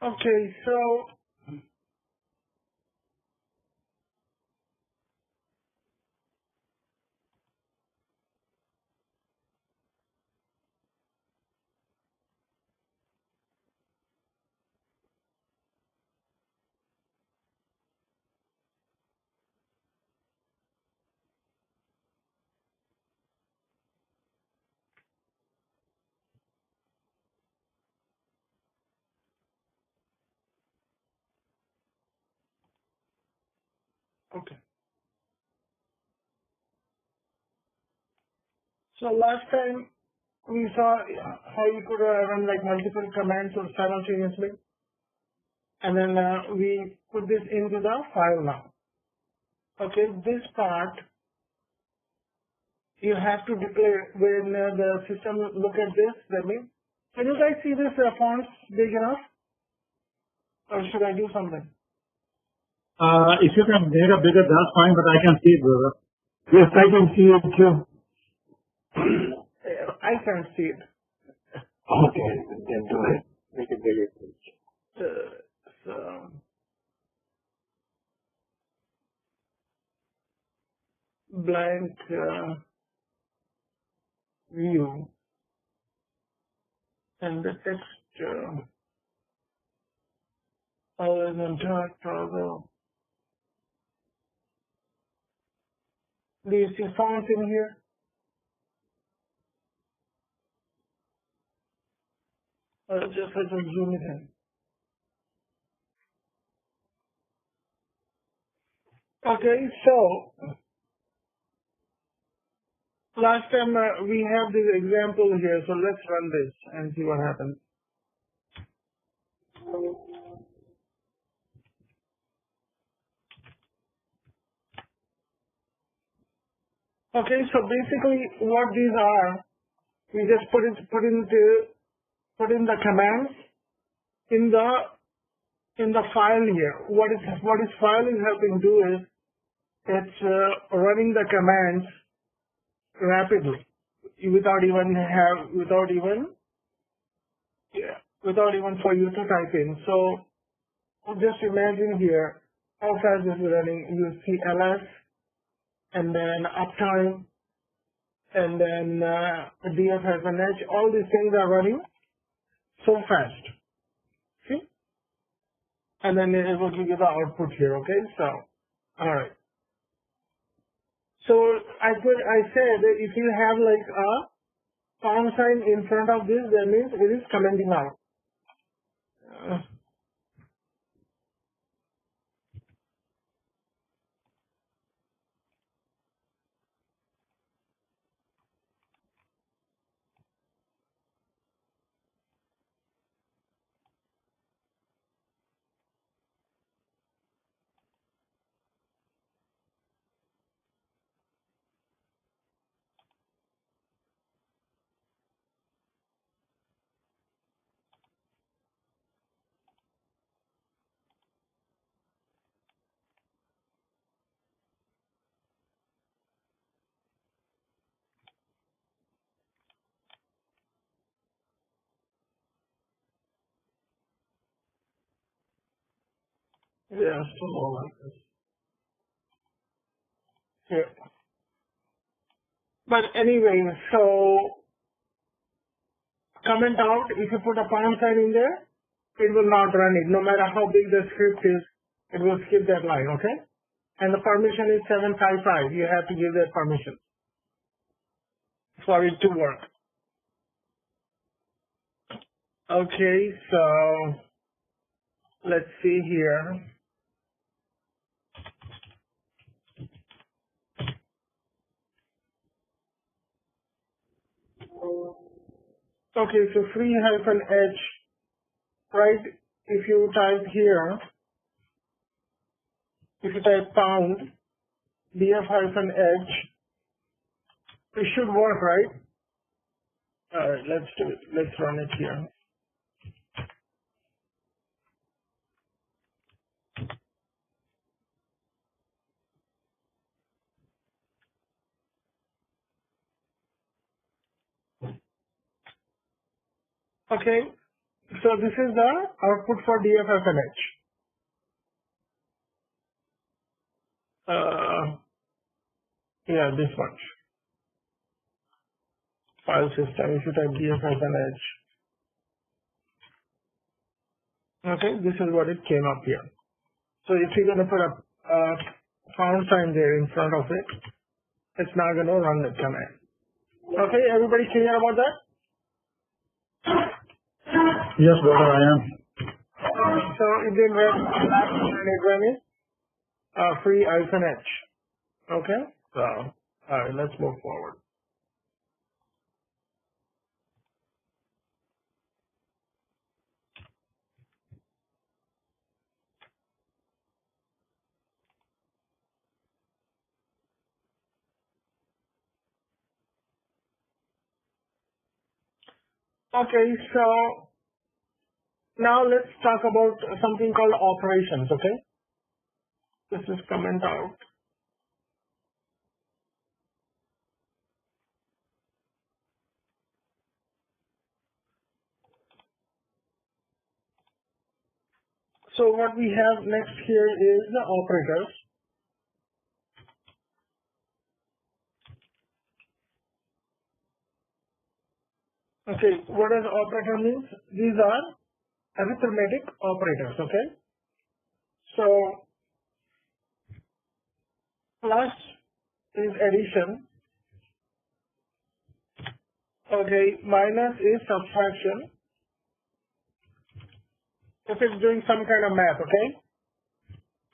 Okay, so okay. So last time we saw how you could run like multiple commands simultaneously, and then we put this into the file now. Okay, this part you have to declare when the system look at this. That means, can you guys see this fonts big enough, or should I do something? If you can make it bigger, that's fine, but I can see it, brother. Yes, I can see it too. I can't see it. Okay, then do it. Make it bigger, please. So blank view, and the text always on top toggle. Do you see fonts in here? Or just let me zoom it in. Okay, so last time we have this example here, so let's run this and see what happens. Okay, so basically what these are, we just put in the commands in the file here. What this file is helping do is it's running the commands rapidly without even for you to type in. So just imagine here how fast this is running. You see ls and then uptime and then df-h. All these things are running so fast. See? And then it will give you the output here. Okay, so all right. So I said that if you have like a pound sign in front of this, that means it is commenting out. Yeah, still like this. Here. But anyway, so comment out, if you put a pound sign in there, it will not run it. No matter how big the script is, it will skip that line, okay? And the permission is 755. You have to give that permission for it to work. Okay, so let's see here. Okay, so free -h, right? If you type here, if you type pound, df-h, it should work, right? Alright, let's do it. Let's run it here. Okay, So this is the output for DFFNH. Yeah, this one. File system, if you type DFFNH. Okay, this is what it came up here. So if you're going to put a pound sign there in front of it, it's not going to run the command. Okay, everybody clear about that? Yes, brother, I am. So it didn't run and it ran it free-h. Okay, so alright, let's move forward. Okay, so now let's talk about something called operations, okay? This is comment out. So what we have next here is the operators. Okay, what does operator means? These are arithmetic operators, okay? So plus is addition, okay, minus is subtraction, if it's doing some kind of math, okay?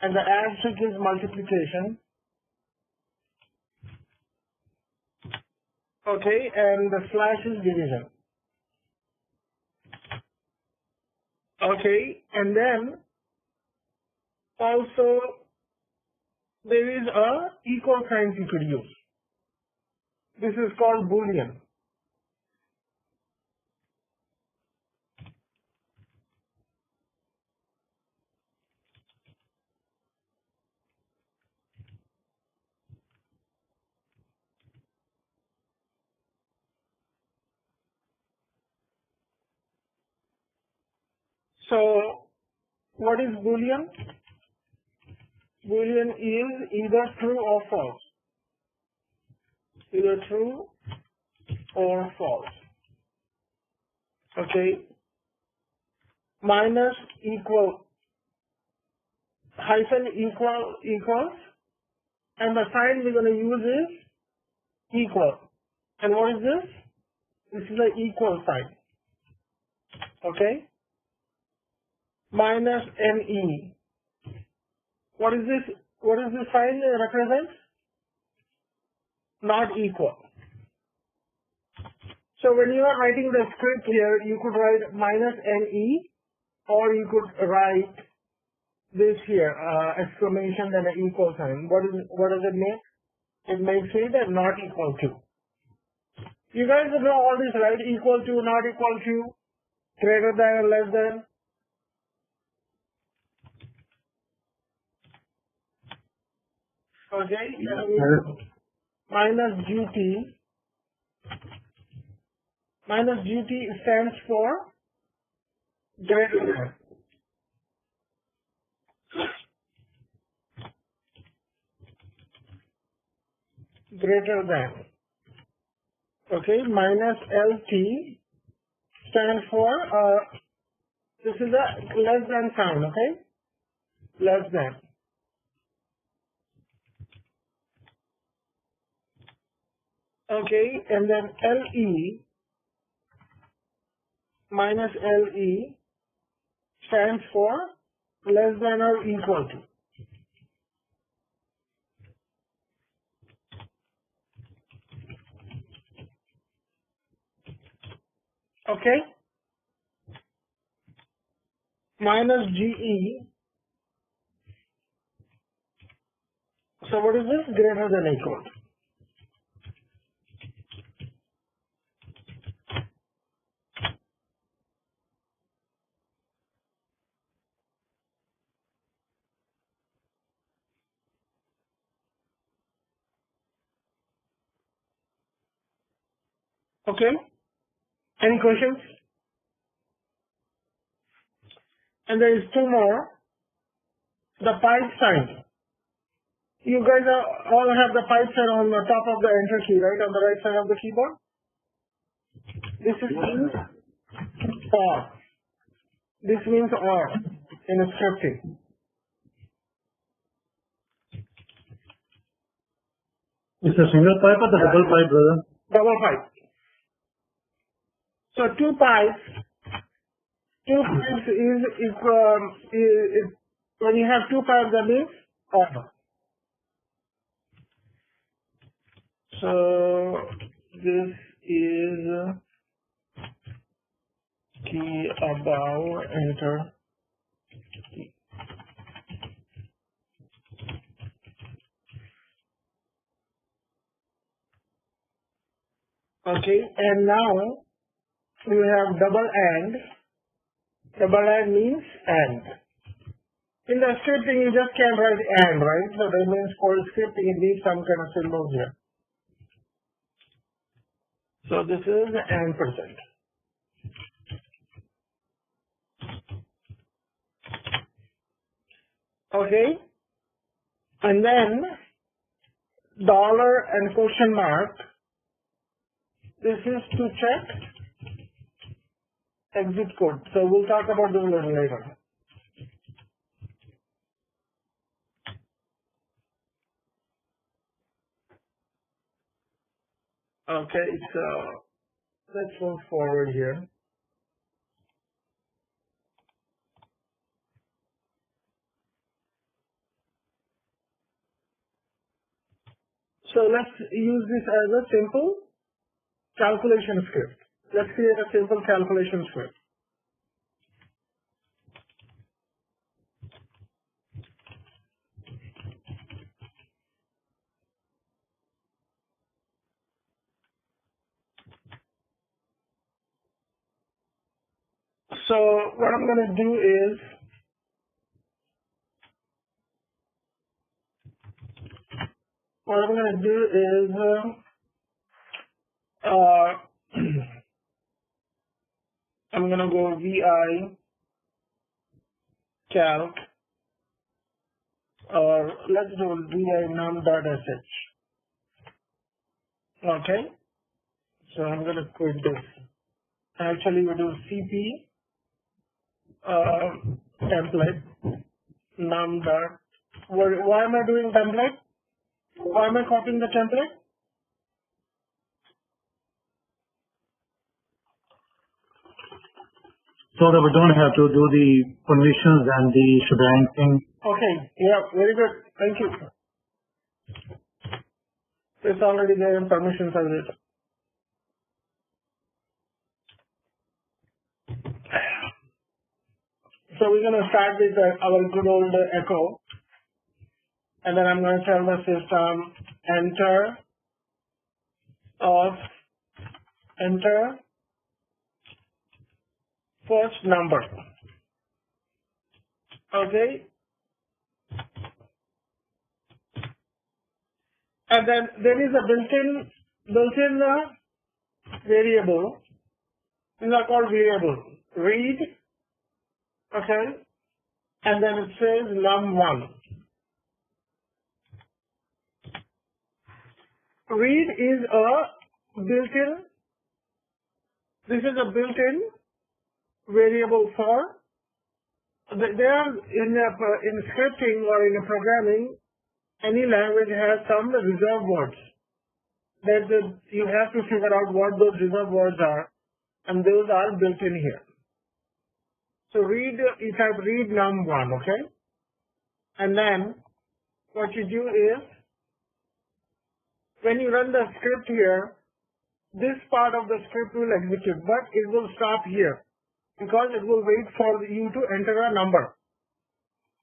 And the asterisk is multiplication, okay, and the slash is division. Okay, and then also there is a equal sign you could use. This is called Boolean. So what is Boolean? Boolean is either true or false. Either true or false. Okay. Minus equal, hyphen equals, and the sign we're going to use is equal. And what is this? This is an equal sign. Okay. Minus NE. What is this? What does this sign represent? Not equal. So when you are writing the script here, you could write minus NE, or you could write this here, exclamation and an equal sign. What does it make? It makes it not equal to. You guys know all this, right? Equal to, not equal to, greater than, less than. Okay, minus GT. Minus GT stands for greater than. Greater than. Okay, minus LT stands for, this is a less than sign, okay? Less than. Okay, and then LE, minus LE stands for less than or equal to. Okay? Minus GE. So what is this? Greater than or equal to. Okay? Any questions? and there is two more. The pipe sign. You guys all have the pipe sign on the top of the enter key, right, on the right side of the keyboard. This is means or. This means or in scripting. It's a single pipe or the double pipe, brother? Double pipe. So two pipes is when you have two pipes, that means or. So this is key above enter key. Okay, and now we have double and. Double and means and. In the scripting, you just can't write and, right? So that means for scripting, it needs some kind of symbols here. So this is and%. Okay, and then dollar and question mark. This is to check exit code. So we'll talk about this a little later. Okay, so let's move forward here. So let's use this as a simple calculation script. Let's create a simple calculation script. So what I'm going to do is I'm going to go vi calc, or let's do vi num.sh. Okay, so I'm going to quit this. Actually, we do cp template num dot. Why am I doing template? Why am I copying the template? So that we don't have to do the permissions and the shebang thing. Okay, yeah, very good. Thank you. It's already there in permissions as it. So we're going to start with our good old echo. And then I'm going to tell the system enter first number. Okay. And then there is a built-in variable. These are called variable. Read. Okay. And then it says num1. Read is a built-in. This is a built-in variable for. There in scripting or in programming, any language has some reserved words that you have to figure out what those reserved words are, and those are built in here. So read, you type read num1, okay? And then what you do is, when you run the script here, this part of the script will execute, but it will stop here because it will wait for you to enter a number.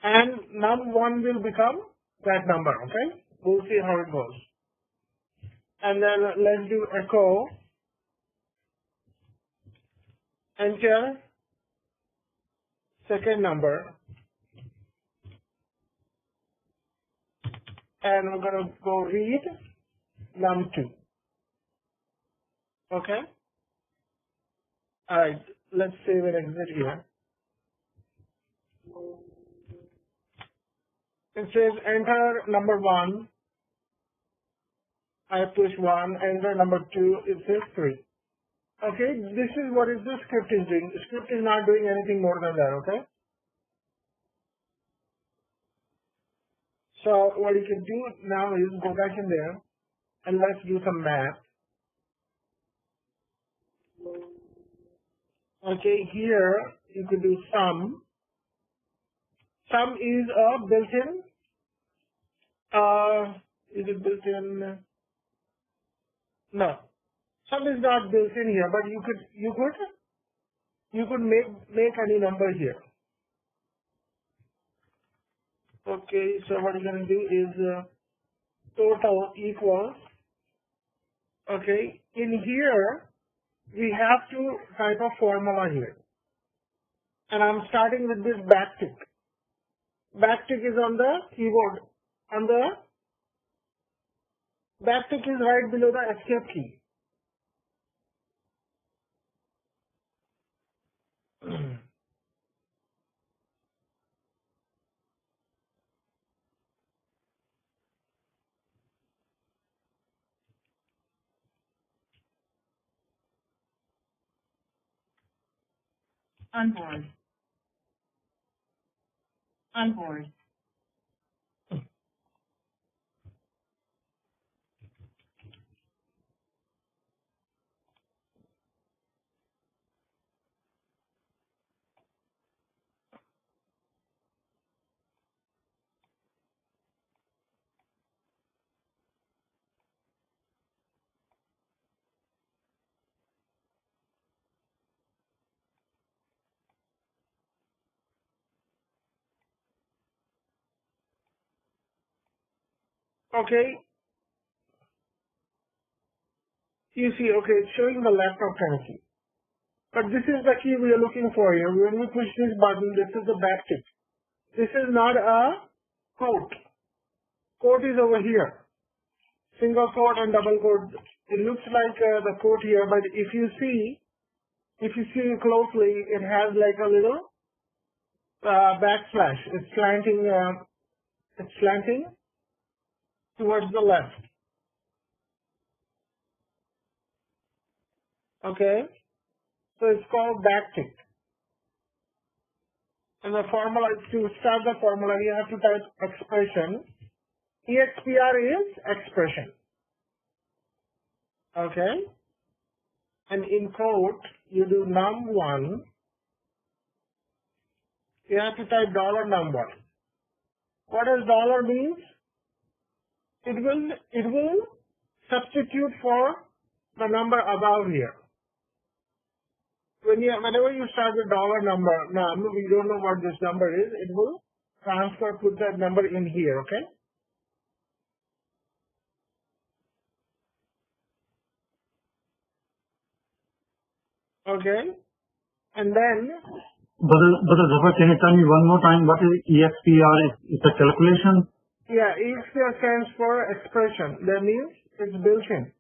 And num1 will become that number, okay? We'll see how it goes. And then let's do echo, enter second number, and we're going to go read num2. Okay? Alright, let's save and exit here. It says enter number 1. I push 1, enter number 2, it says 3. Okay, this is what is the script is doing. The script is not doing anything more than that, okay? So what you can do now is go back in there and let's do some math. Okay, here you could do sum. Sum is a built-in. Is it built-in? No. Sum is not built in here, but you could make any number here. Okay, so what you're gonna do is total equals. Okay, in here we have to type a formula here, and I'm starting with this backtick. Backtick is on the keyboard. On the backtick is right below the escape key. Onboard. Onboard. Okay, you see, okay, it's showing the left of 10 key. But this is the key we are looking for here. When we push this button, this is the backtick. This is not a quote. Quote is over here. Single quote and double quote. It looks like the quote here, but if you see closely, it has like a little backslash. It's slanting towards the left. Okay, so it's called backtick. And the formula, to start the formula, you have to type expression. EXPR is expression. Okay, and in quote, you do num1. You have to type $num1. What does dollar means? It will substitute for the number above here. Whenever you start with $num, we don't know what this number is. It will put that number in here. Okay. Okay, and then. Brother Zafar, can you tell me one more time what is EXPR? It's a calculation? Yeah, EXPR stands for expression. That means it's built in.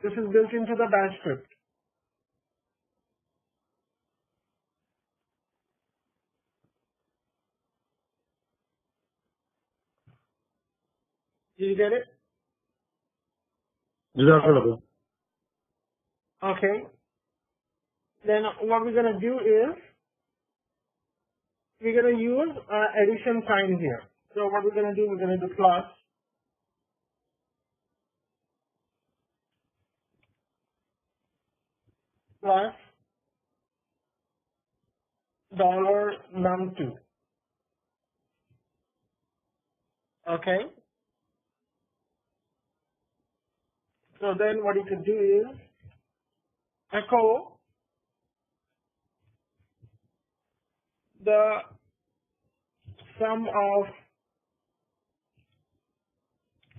This is built into the bash script. Did you get it? Okay. Then what we're going to do is we're going to use addition sign here. So what we're going to do, we're going to do plus $num2. Okay. So then what you can do is echo the sum of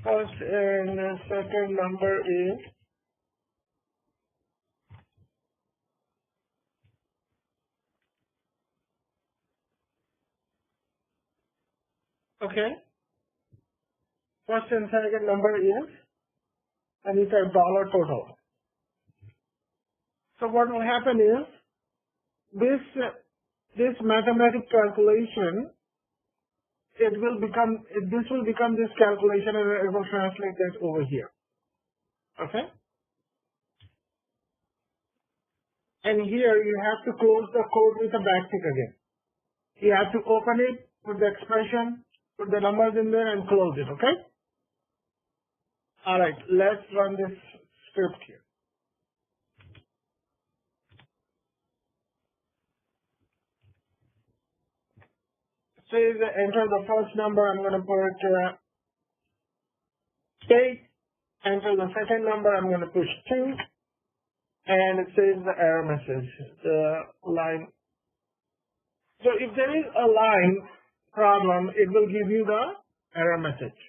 first and second number is okay. First and second number is, and you type $total. So what will happen is this this mathematical calculation, this will become this calculation, and it will translate that over here. Okay? And here you have to close the code with a backtick again. You have to open it, put the expression, put the numbers in there, and close it. Okay? Alright, let's run this script here. Says enter the first number, I'm going to put 8. Enter the second number, I'm going to push 2. And it says the error message, the line. So if there is a line problem, it will give you the error message.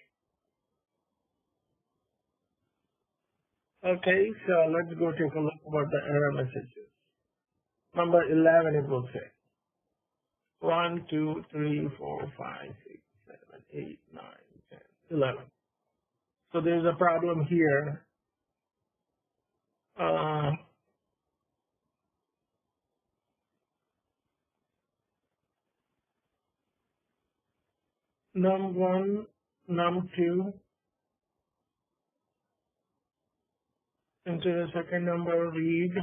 Okay, so let's go take a look what the error messages. Number 11 it will say. 1, 2, 3, 4, 5, 6, 7, 8, 9, 10, 11. So there's a problem here. Num1, num2, enter the second number, read.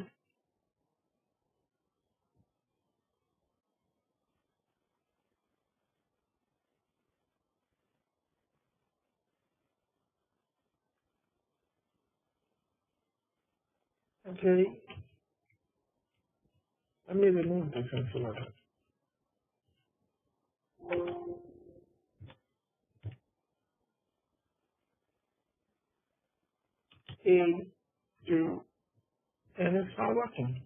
Okay, let me remove this insulator. A, 2, and it's not working.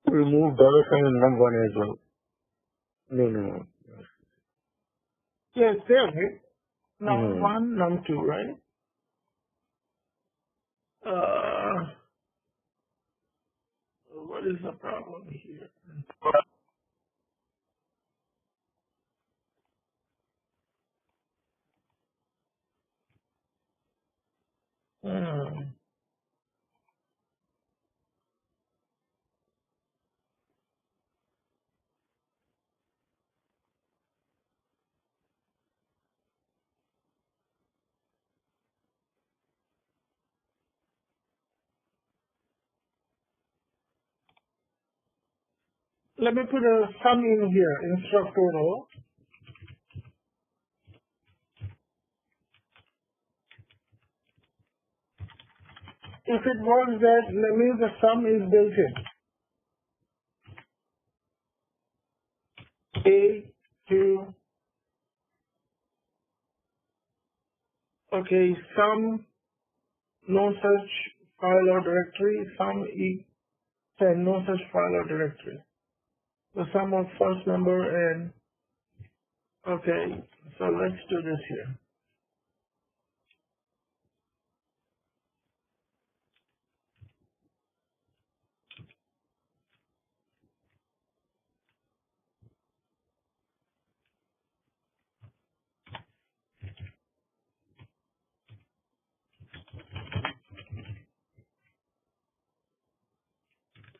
Remove dollar sign in num1 as well. No. Yes, there, right? Num1, num2, right? What is the problem here? Let me put a sum in here, instruct total. If it works, that means the sum is built in. A, 2, okay, sum, no such file or directory, sum E10, no such file or directory. The sum of first number and, okay, so let's do this here.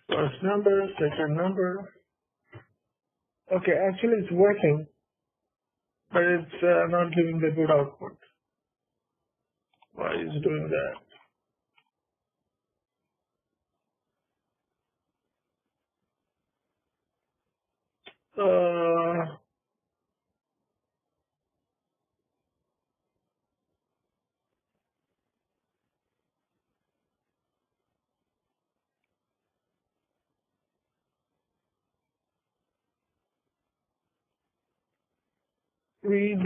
First number, second number. Okay, actually it's working, but it's not giving the good output. Why is it doing that? Read,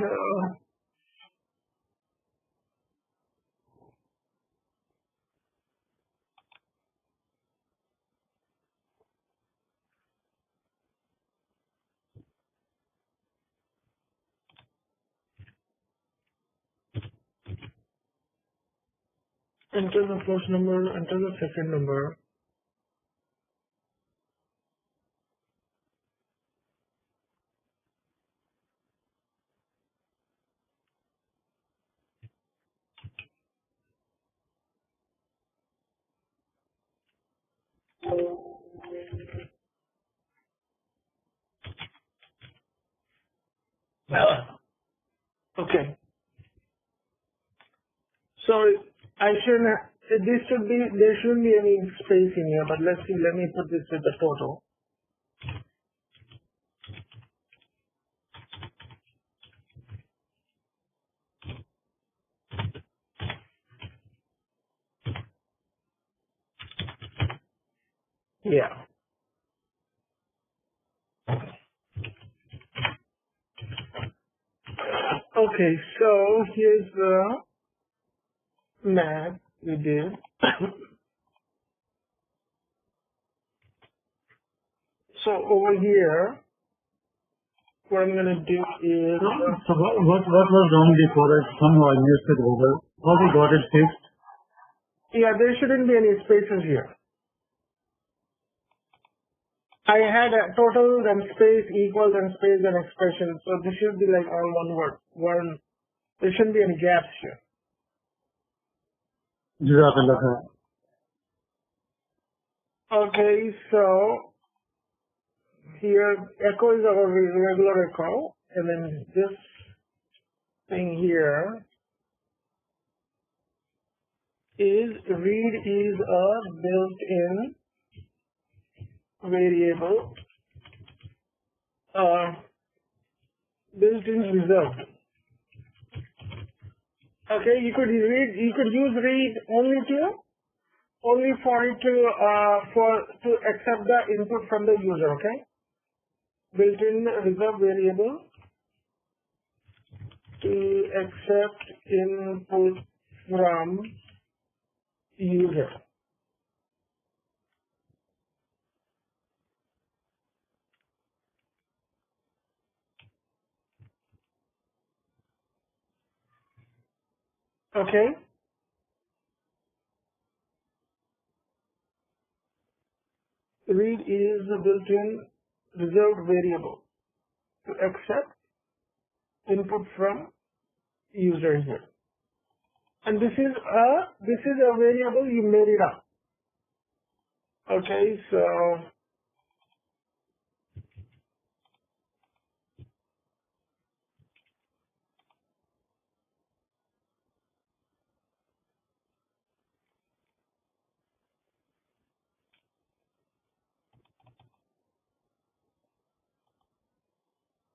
enter the first number, enter the second number. Okay. So I shouldn't. There shouldn't be any space in here. But let's see. Let me put this with the total. Yeah. Okay. So here's the math we did. So over here, what I'm gonna do is. So what was wrong before that? Somehow I missed it over. How we got it fixed? Yeah, there shouldn't be any spaces here. I had a total and space equals and space and expression. So this should be like all one word. There shouldn't be any gaps here. Jazakallah khair. Okay, so here echo is our regular echo, and then this thing here is read is a built-in variable, built-in reserved. Okay, you could use read only for it to accept the input from the user. Okay, built-in reserved variable to accept input from user. Okay. Read is a built-in reserved variable to accept input from user here. And this is a variable you made it up. Okay, so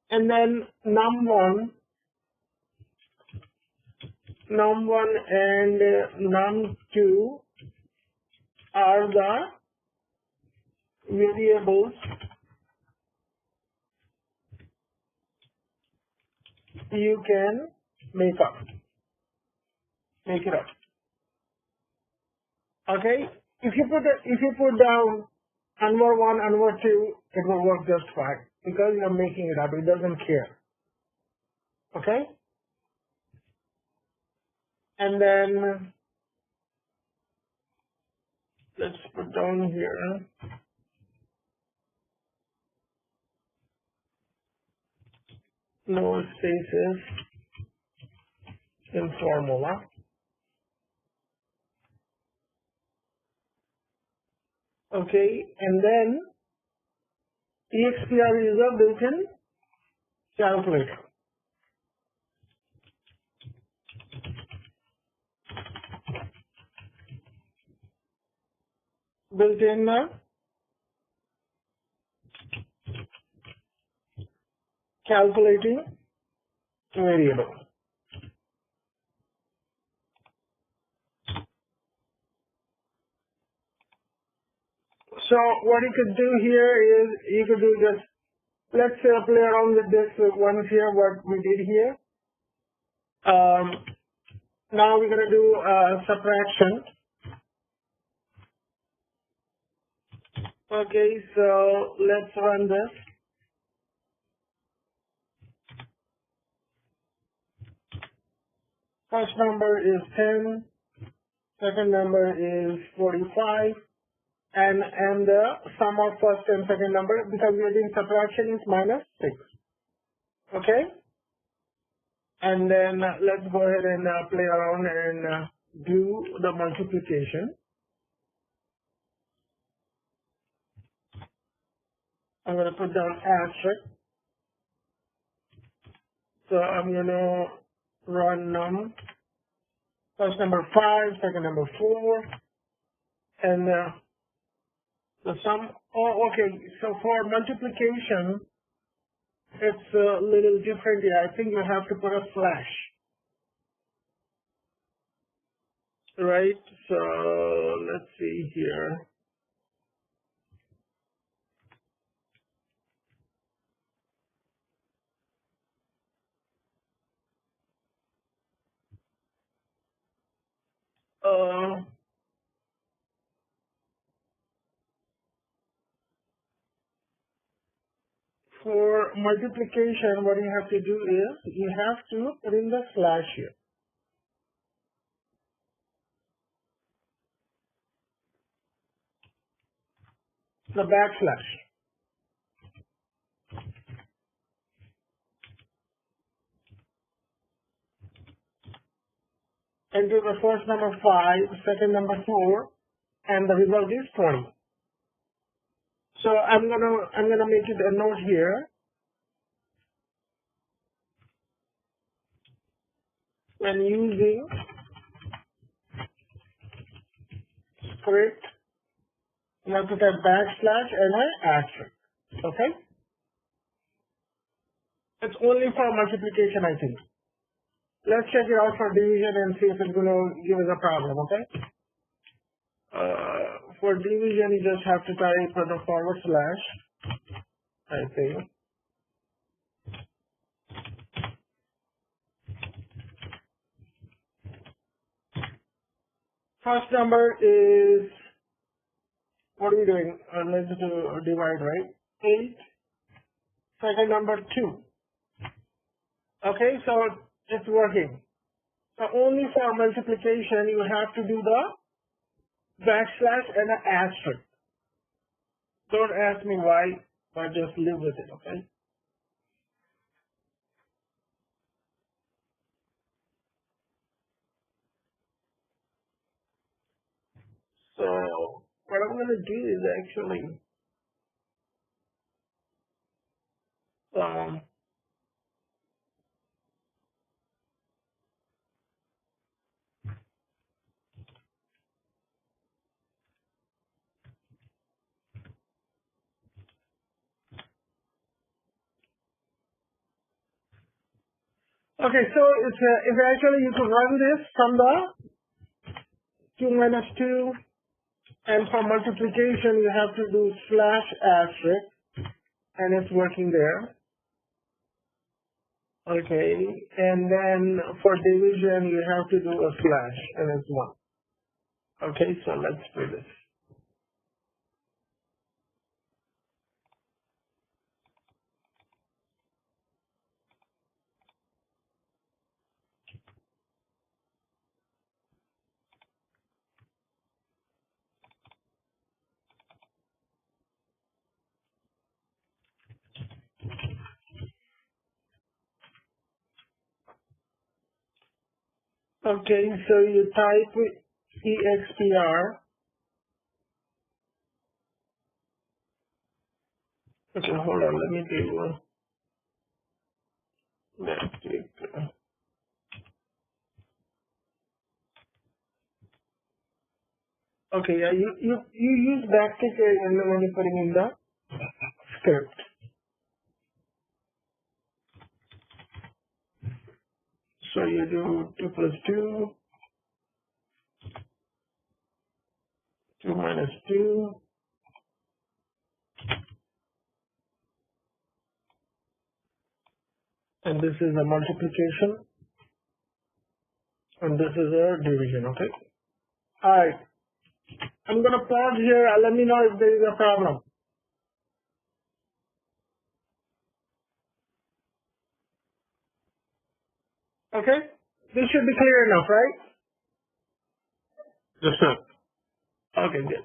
and then num1 and num2 are the variables you can make it up. Okay, if you put down Anwar1, Anwar2, it will work just fine because you're making it up. It doesn't care. Okay, and then let's put down here no spaces in formula. Okay, and then EXPR is a built-in calculator. Built-in calculating variable. So what you could do here is you could do just, let's play around with this once here, what we did here. Now we're going to do subtraction. Okay, so let's run this. First number is 10, second number is 45, and the sum of first and second number, because we are doing subtraction, is minus 6. Okay? And then let's go ahead and play around and do the multiplication. I'm going to put down asterisk. So I'm going to run first number 5, second number 4, and the sum. Oh, okay. So for multiplication, it's a little different here. I think you have to put a slash, right? So let's see here. For multiplication, what you have to do is you have to put in the slash here. The backslash. Enter the first number 5, second number 4, and the result is 20. So I'm gonna make it a note here. When using script, you have to type backslash and an asterisk. Okay? It's only for multiplication, I think. Let's check it out for division and see if it's gonna give us a problem, okay? For division, you just have to type the forward slash, I think. First number is, what are we doing? Let's do divide, right? 8. Second number 2. Okay, so it's working. So only for multiplication, you have to do the backslash and an asterisk. Don't ask me why, but just live with it, okay? So what I'm going to do is actually okay, so it's actually you can run this from the 2 minus 2, and for multiplication you have to do slash asterisk, and it's working there. Okay, and then for division you have to do a slash, and it's 1. Okay, so let's do this. Okay, so you type expr. Okay, hold on, let me do okay, yeah, you use backtick and when you're putting in the script. So you do 2 plus 2, 2 minus 2, and this is a multiplication, and this is a division, okay? Alright, I'm gonna pause here, let me know if there is a problem. Okay? This should be clear enough, right? Yes, sir. Okay, good.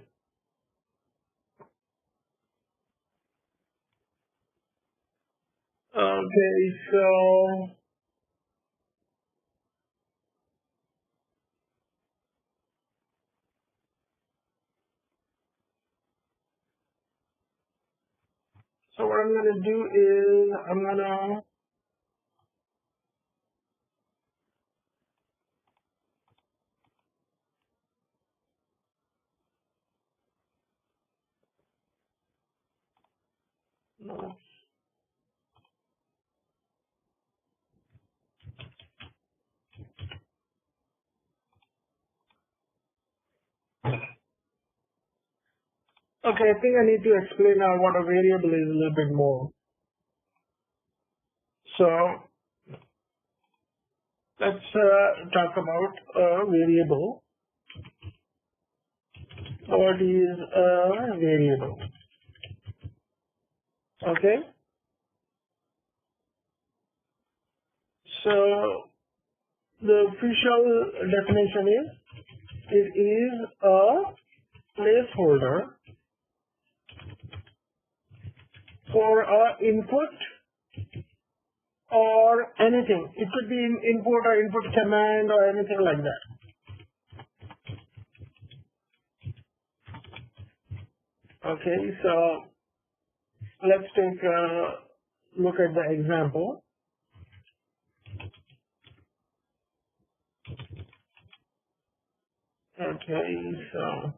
Okay, so So what I'm going to do is I'm going to no. Okay, I think I need to explain now what a variable is a little bit more. So let's talk about a variable. What is a variable? Okay. So the official definition is it is a placeholder for a input or anything. It could be input or input command or anything like that. Okay, so let's take a look at the example. Okay, so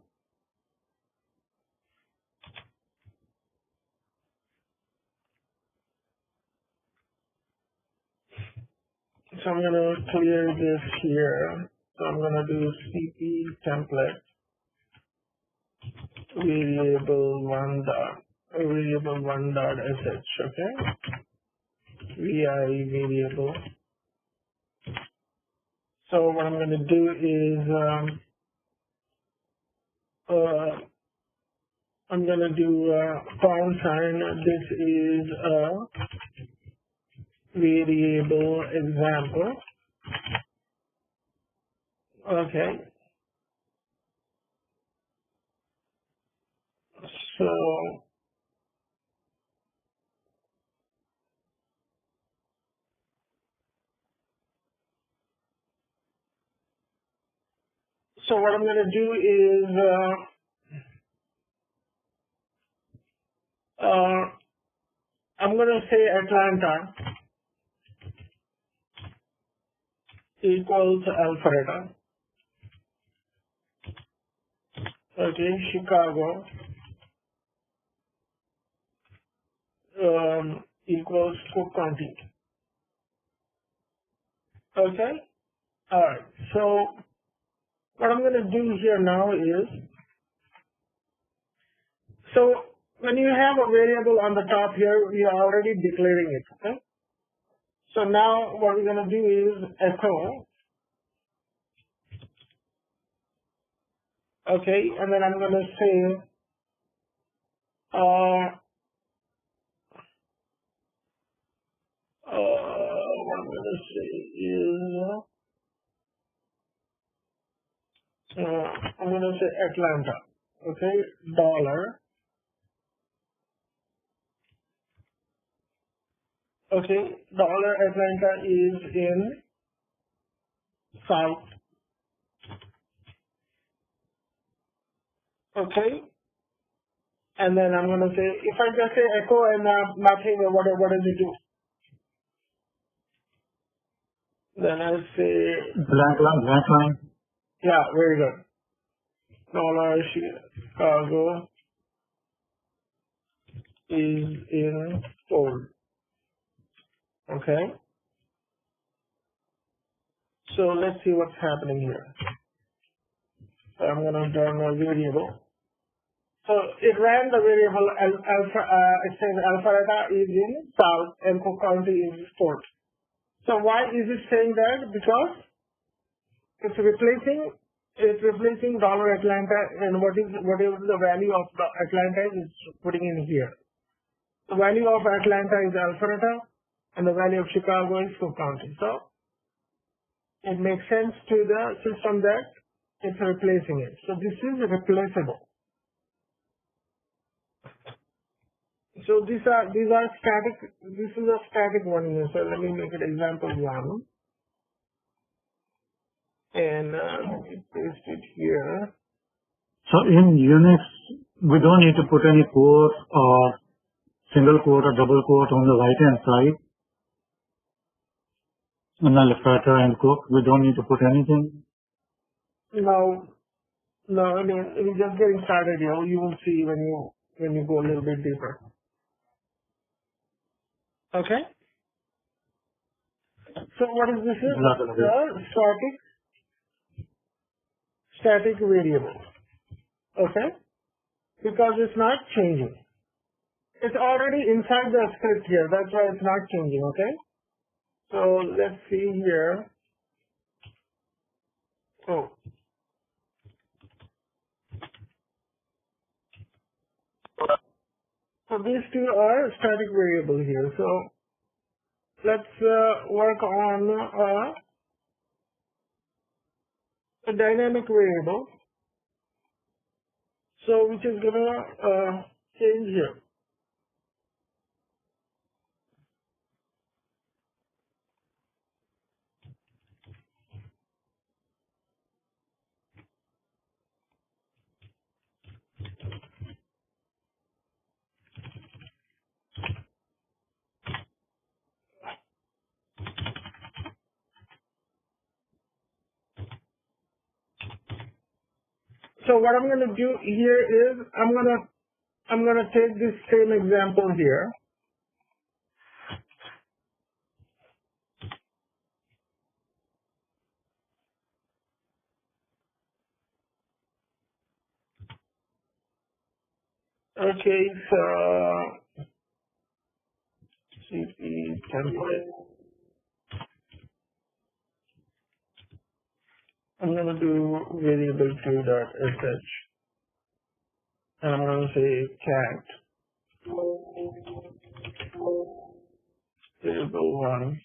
I'm going to clear this here. So I'm going to do cp template variable one dot sh. Okay, vi variable. So what I'm going to do is I'm going to do pound sign. This is a variable example. Okay. So what I'm going to do is I'm going to say Atlanta equals Alpharetta. Okay, Chicago equals Cook County. Okay. All right. So what I'm going to do here now is, so when you have a variable on the top here, we are already declaring it. Okay. So now what we're going to do is echo. Okay, and then I'm going to say what I'm going to say is I'm going to say Atlanta. Okay, dollar. Okay, dollar Atlanta is in South. Okay, and then I'm going to say, if I just say echo and nothing, what does it do? Then I say blank line. Yeah, very good. Dollar Chicago is in fold. Okay. So let's see what's happening here. So I'm going to turn a variable. So it ran the variable alpha. It says Alpharetta is in South and Cook County is Fort. So why is it saying that? Because it's replacing dollar Atlanta, and whatever the value of the Atlanta is putting in here. The value of Atlanta is Alpharetta, and the value of Chicago is Cook County. So it makes sense to the system that it's replacing it. So this is replaceable. So these are static. This is a static one here. So let me make it example 1, and paste it here. So in Unix, we don't need to put any port or single quote or double quote on the right hand side, null operator and quote. We don't need to put anything. No, I mean, we're just getting started here. You will see when you go a little bit deeper. Okay? So what is this? Static variable. Okay? Because it's not changing. It's already inside the script here. That's why it's not changing. Okay? So let's see here. Oh. So these two are static variable here. So let's work on a dynamic variable. So which is gonna change here. So what I'm gonna do here is I'm gonna take this same example here. Okay, so CP template. I'm gonna do variable2.sh and I'm gonna say cat variable1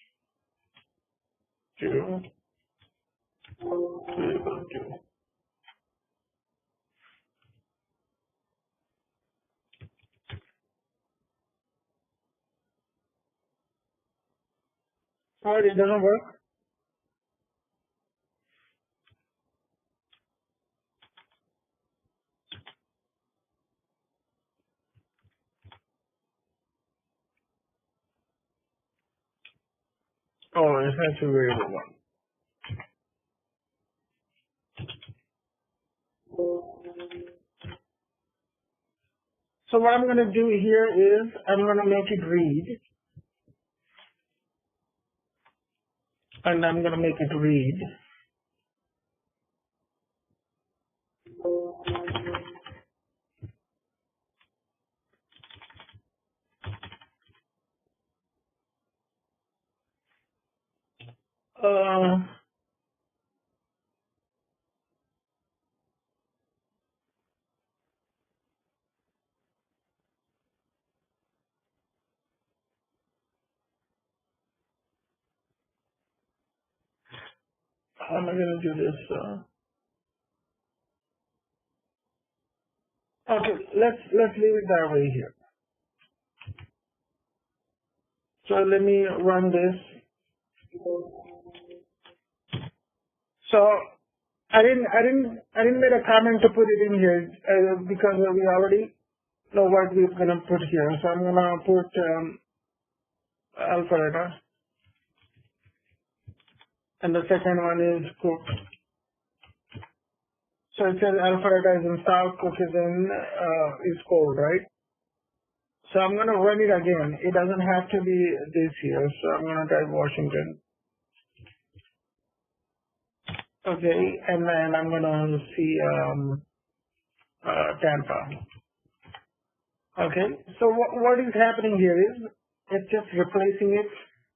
to variable2. What, it doesn't work? Oh, it's actually variable1. So what I'm gonna do here is I'm gonna make it read, and I'm gonna make it read. How am I gonna do this? Okay, let's leave it that way here. So let me run this. So I didn't make a comment to put it in here because we already know what we're gonna put here. So I'm gonna put alpha data, and the second one is cook. So it says alpha data is installed, cook is cold, right? So I'm gonna run it again. It doesn't have to be this here. So I'm gonna type Washington. Okay, and then I'm gonna see Tampa. Okay, so what is happening here is it's just replacing it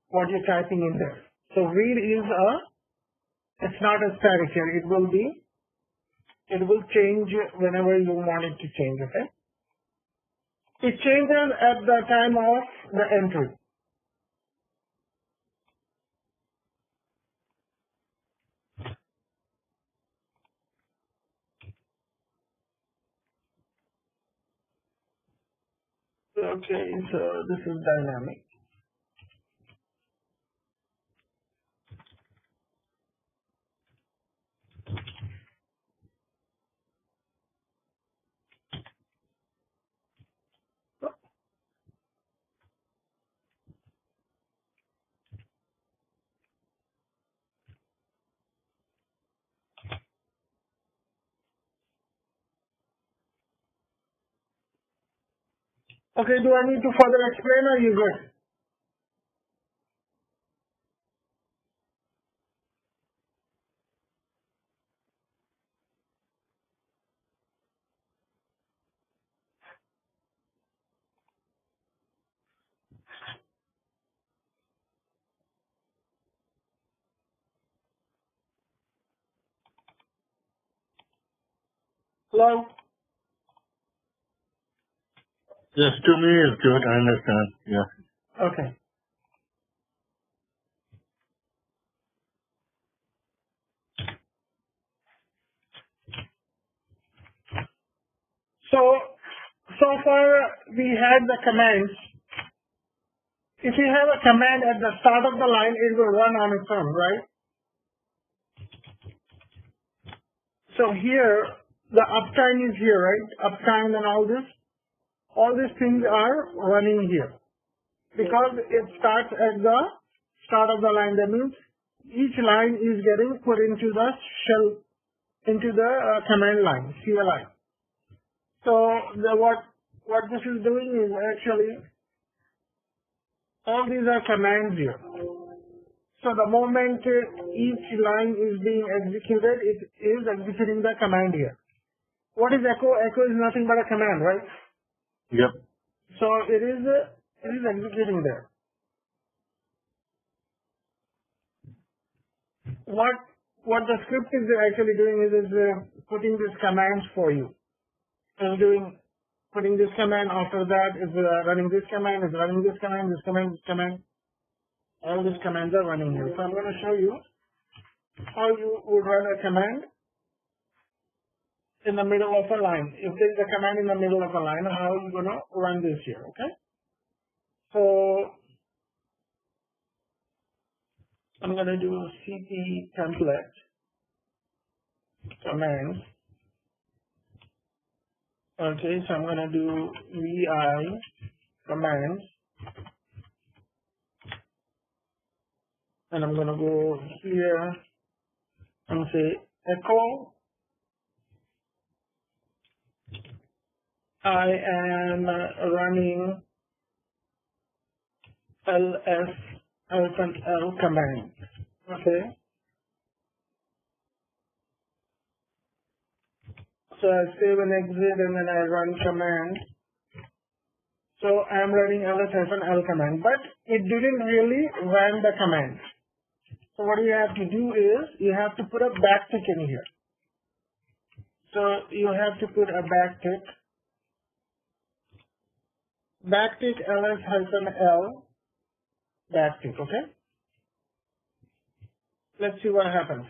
what you're typing in there. So read is it's not a static here. It will change whenever you want it to change. Okay, it changes at the time of the entry. Okay, so this is dynamic. Okay, do I need to further explain or you good? Hello? Yes, to me is good. I understand. Yeah. Okay. So far we had the commands. If you have a command at the start of the line, it will run on its own, right? So here, the uptime is here, right? Uptime and all this. All these things are running here. Because it starts at the start of the line. That means each line is getting put into the shell, into the command line, CLI. So what this is doing is actually, all these are commands here. So the moment each line is being executed, it is executing the command here. What is echo? Echo is nothing but a command, right? Yep. So it is executing there. What the script is actually doing is putting these commands for you. And putting this command, after that is running this command, is running this command, this command, this command. All these commands are running here. So I'm going to show you how you would run a command in the middle of a line. If there is a command in the middle of a line, how are you going to run this here, okay? So I'm going to do cp template commands. Okay, so I'm going to do vi commands. And I'm going to go here and say echo. I am running ls-l command. Okay. So I save and exit and then I run command. So I'm running ls-l command, but it didn't really run the command. So what you have to do is you have to put a backtick in here. So you have to put a backtick ls-l backtick, okay? Let's see what happens.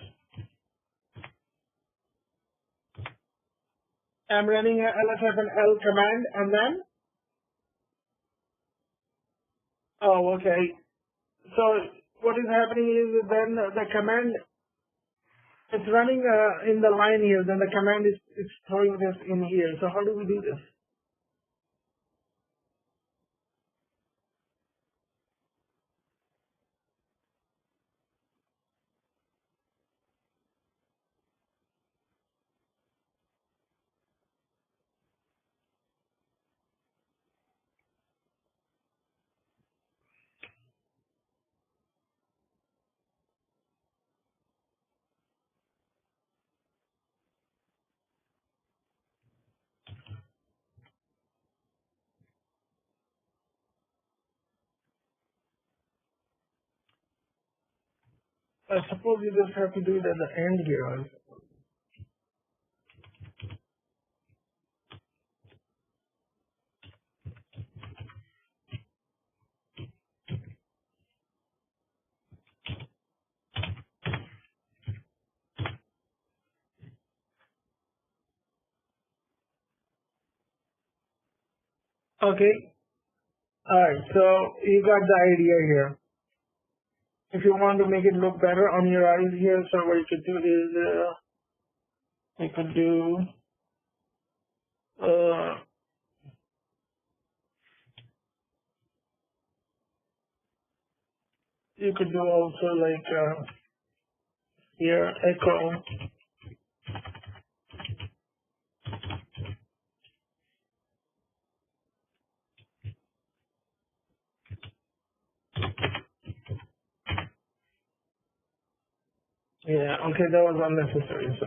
I'm running a ls-l command and then, oh, okay. So what is happening is then the command, it's running in the line here, then the command is throwing this in here. So how do we do this? I suppose you just have to do it at the end here. Okay. Alright, so you got the idea here. If you want to make it look better on your eyes here, so what you could do is, you could do, also like, here, echo. Yeah, okay, that was unnecessary. So,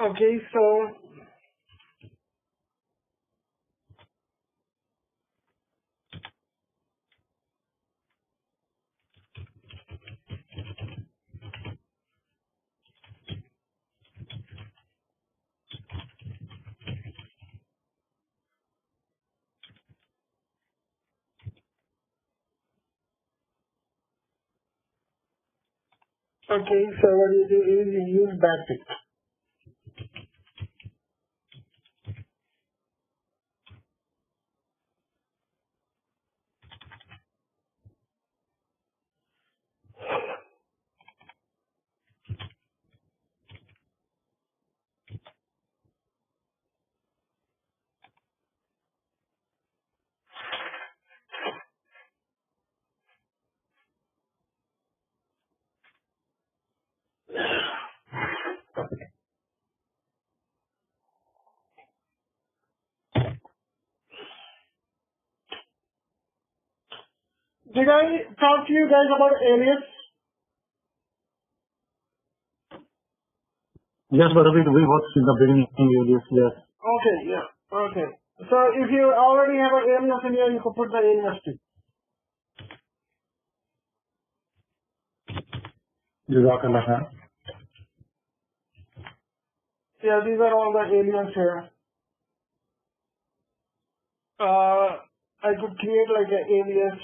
okay, so what you do is you use backtick. Did I talk to you guys about alias? Yes, but we watched in the beginning alias, yes. Okay, yeah, okay. So if you already have an alias in here, you could put the alias too. Jazakallah. Yeah, these are all the alias here. I could create like an alias.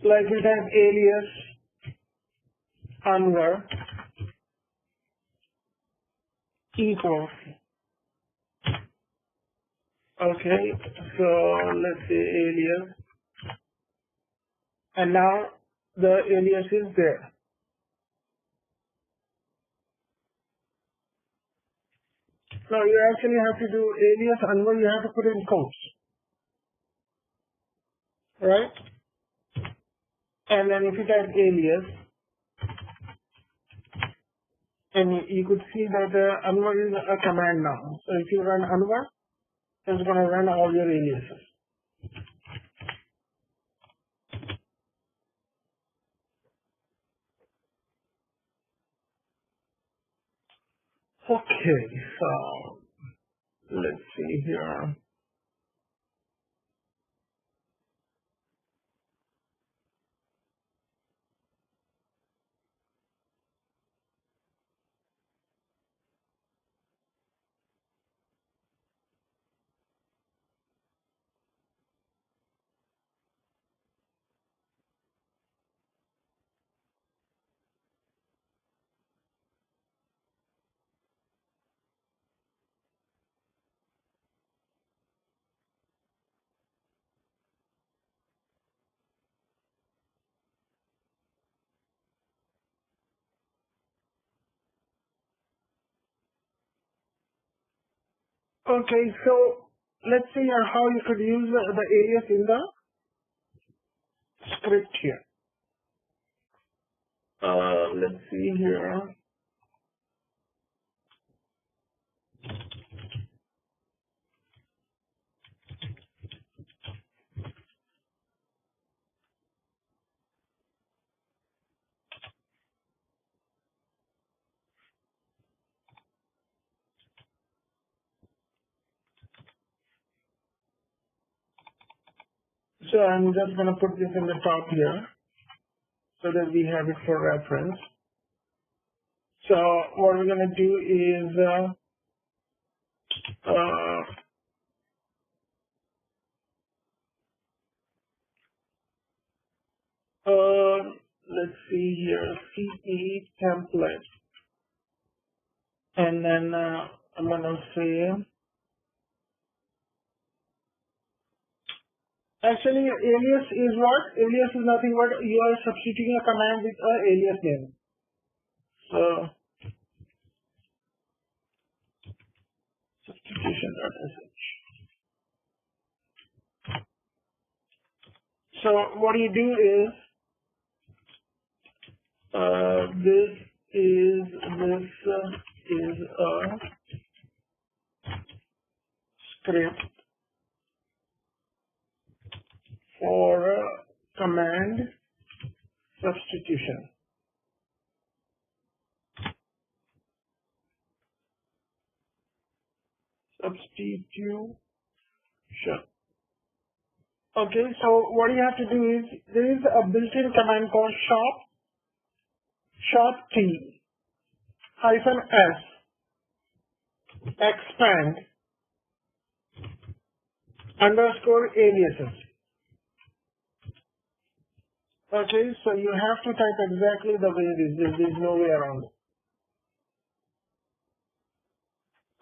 Like we have alias Anwar equals. Okay, so let's say alias, and now the alias is there. Now you actually have to do alias Anwar, you have to put in quotes, right? And then if you type alias, and you could see that Anwar is a command now. So if you run Anwar, it's going to run all your aliases. Okay, so let's see here. Okay, so let's see how you could use the alias in the script here. Let's see here. So I'm just going to put this in the top here so that we have it for reference. So what we're going to do is let's see here, CE template, and then I'm going to say Actually, alias is what? Alias is nothing but you are substituting a command with a alias name. So substitution.sh. So what you do is this is a script for command substitution. Substitution. Okay, so what you have to do is there is a built-in command called shop t -s expand underscore aliases. Okay, so you have to type exactly the way it is. There's no way around it.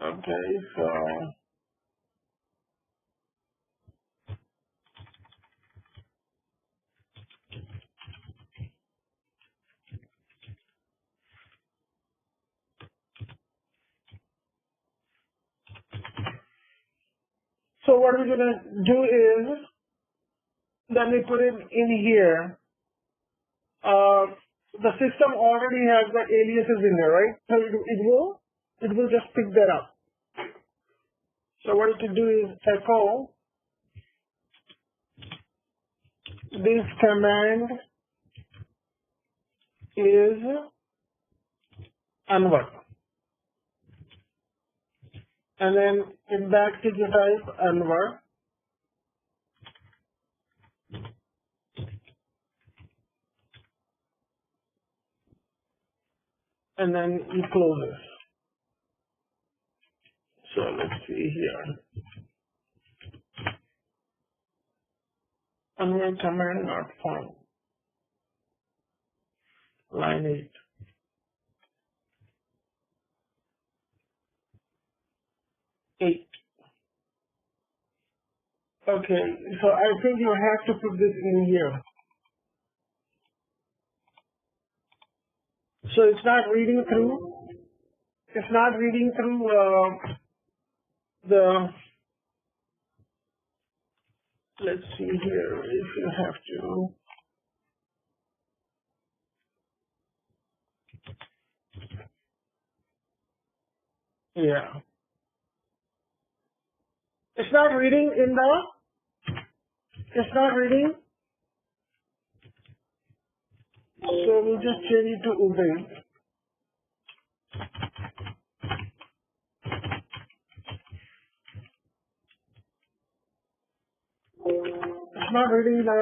Okay, so what we're gonna do is then we put it in here. The system already has the aliases in there, right? So it will just pick that up. So what you can do is echo this command is Anwar, and then in backtick you type Anwar, and then you close this. So let's see here. Anwar command not found. Line 8. Okay, so I think you have to put this in here. So it's not reading through. It's not reading through the. Let's see here if you have to. Yeah. It's not reading in the. It's not reading. So we'll just change it to Uday. It's not reading the.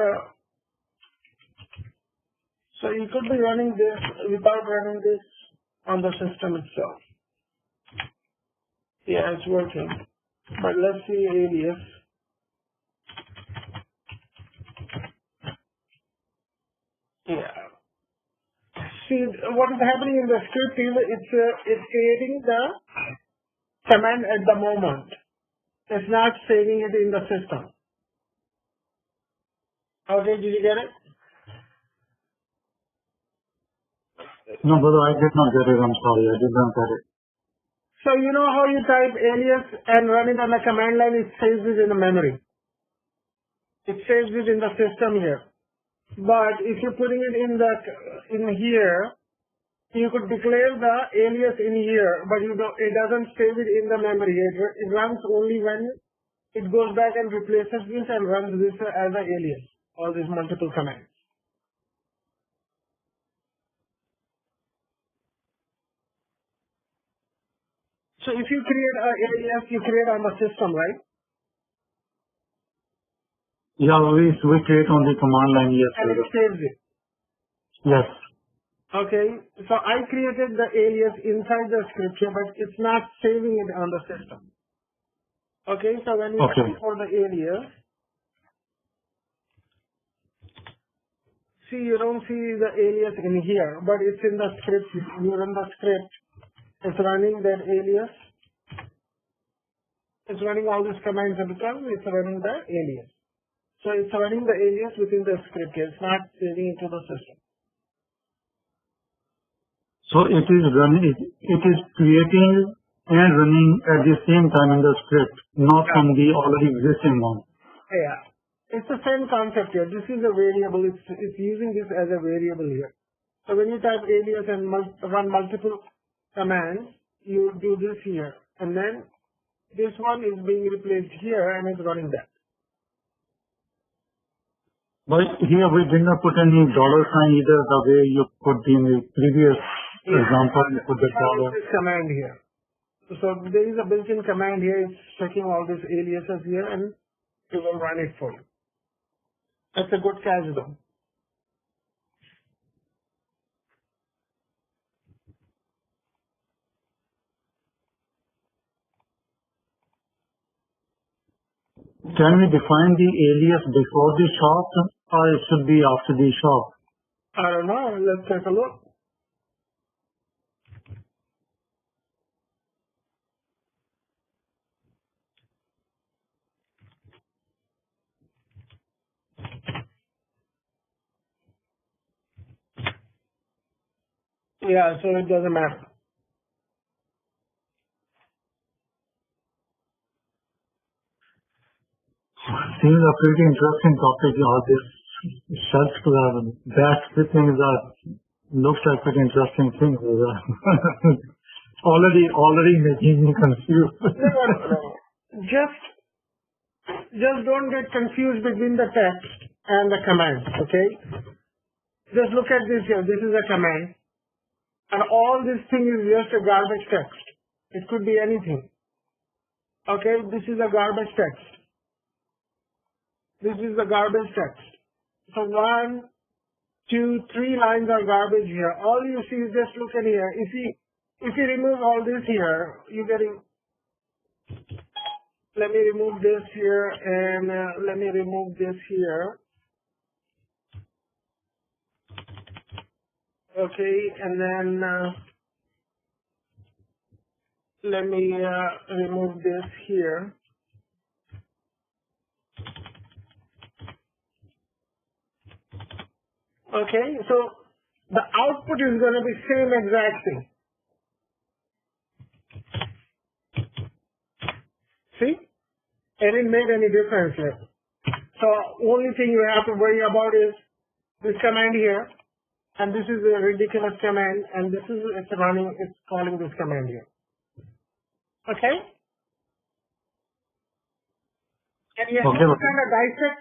So you could be running this without running this on the system itself. Yeah, it's working. But let's see alias. Yeah. See, what is happening in the script is it's creating the command at the moment. It's not saving it in the system. Okay, did you get it? No, brother, I did not get it. I'm sorry, I did not get it. So you know how you type alias and run it on the command line, it saves it in the memory. It saves it in the system here. But if you're putting it in here, you could declare the alias in here, but it doesn't save it in the memory. It runs only when it goes back and replaces this and runs this as an alias, all these multiple commands. So if you create an alias, you create on the system, right? Yeah, we create on the command line, yes. And it saves it. Yes. Okay, so I created the alias inside the script here, but it's not saving it on the system. Okay, so when you look for the alias, see, you don't see the alias in here, but it's in the script. You run the script, it's running that alias. It's running all these commands because it's running the alias. So it's running the alias within the script here. It's not saving into the system. So it is running, it is creating and running at the same time in the script, not from the already existing one. Yeah. It's the same concept here. This is a variable. It's using this as a variable here. So when you type alias and run multiple commands, you do this here. And then this one is being replaced here and it's running that. But here we did not put any dollar sign either, the way you put in the previous example, you put the dollar. This command here. So there is a built-in command here. It's checking all these aliases here and it will run it for you. That's a good catch though. Can we define the alias before the shop or it should be after the shop? I don't know. Let's take a look. Yeah, so it doesn't matter. Seems a pretty interesting topic, all this shelf to have batch things that looks like pretty interesting things. already making me confused. No. Just don't get confused between the text and the command, okay? Just look at this here. This is a command. And all this thing is just a garbage text. It could be anything. Okay, this is a garbage text. This is the garbage text. So 1, 2, 3 lines are garbage here. All you see is just look at here. If you remove all this here, you're getting. Let me remove this here and let me remove this here. Okay, and then let me remove this here. Okay, so the output is going to be same exact thing. See? It didn't make any difference here. So only thing you have to worry about is this command here, and this is a ridiculous command, and it's calling this command here. Okay? And you have to kind of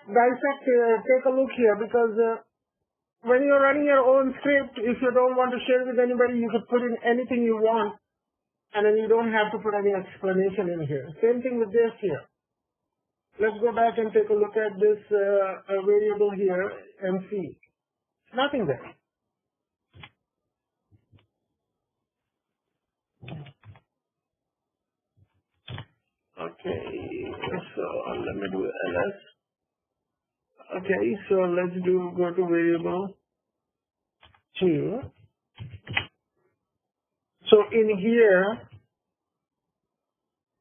dissect, take a look here, because when you're running your own script, if you don't want to share with anybody, you could put in anything you want, and then you don't have to put any explanation in here. Same thing with this here. Let's go back and take a look at this variable here and see. Nothing there. Okay, so let me do ls. Okay, so let's go to variable 2. So in here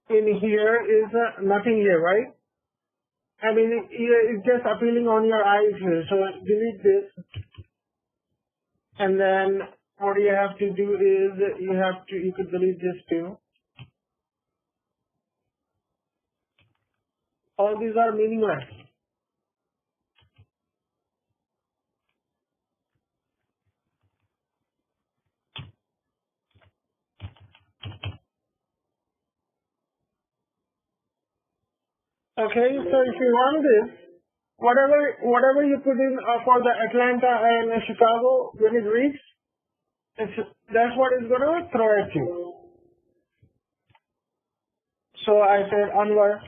is nothing here, right? I mean, it's just appealing on your eyes here. So delete this, and then what you have to do is you could delete this too. All these are meaningless. Okay, so if you run this, whatever you put in for the Atlanta and Chicago, when it reads, that's what it's going to throw at you. So I said Anwar.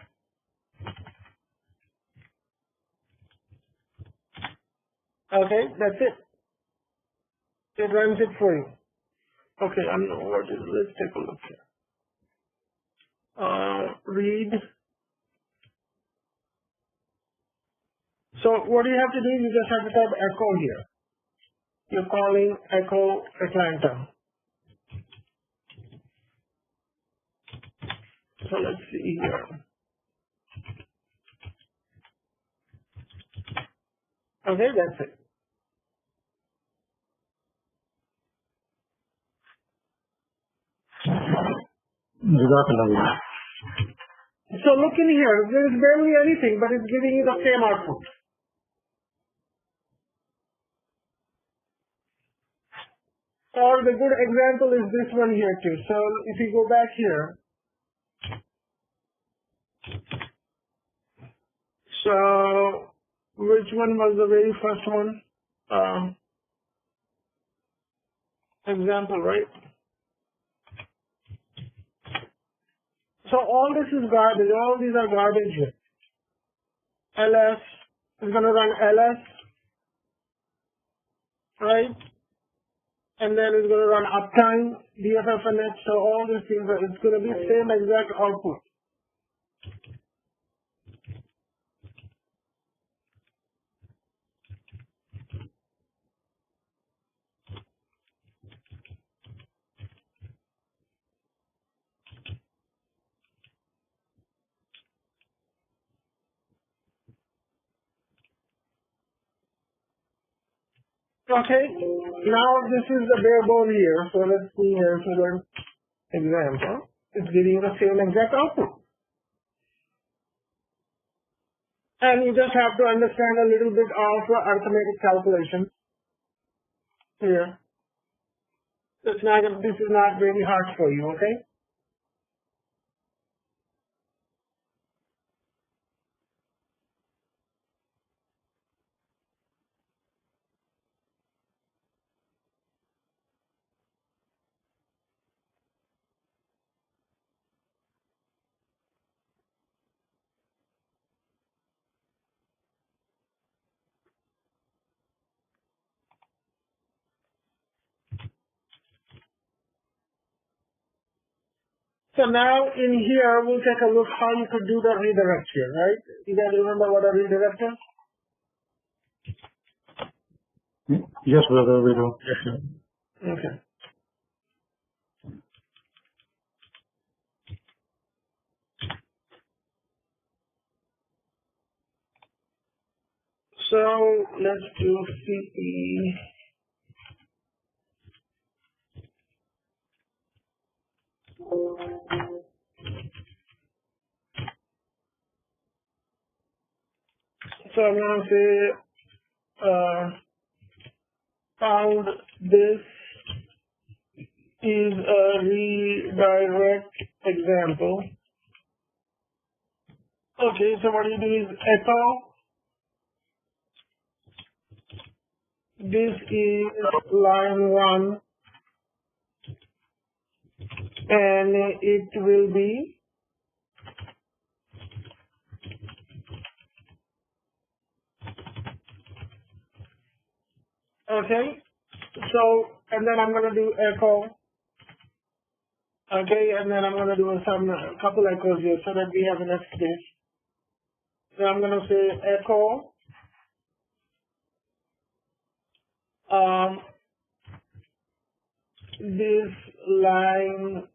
Okay, that's it. It runs it for you. Okay, let's take a look here. Read. So what you have to do is you just have to type echo here. You're calling echo Atlanta. So let's see here. Okay, that's it. Jazakallah. So look in here, there is barely anything, but it's giving you the same output. Or the good example is this one here too. So if you go back here, so which one was the very first one? Example, right? So all this is garbage. All these are garbage here. ls is going to run ls, right? And then it's going to run uptime, dffnh. So all these things, it's going to be same exact output. Okay, now this is the bare bone here. So let's see here for the example. It's giving you the same exact output. And you just have to understand a little bit of arithmetic calculation here. This is not very hard for you, okay? So now in here, we'll take a look how you could do the redirect here, right? You guys remember what a redirect is? Yes, brother, we do. Yes, sir. Okay. So let's do CE. So I'm going to say found this is a redirect example. Okay, so what you do is echo. This is line 1 and it will be okay. So and then I'm going to do echo. Okay, and then I'm going to do a couple echoes here so that we have enough space. So I'm going to say echo. This line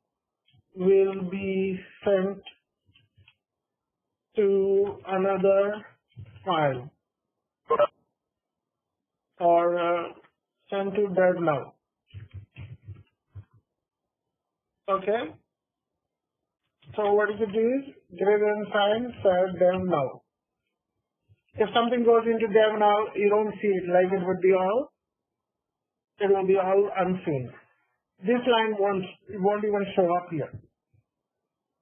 will be sent to another file or sent to dev now. Okay. So what you could do is greater than sign set dev now. If something goes into dev now, you don't see it like it will be all unseen. This line won't even show up here.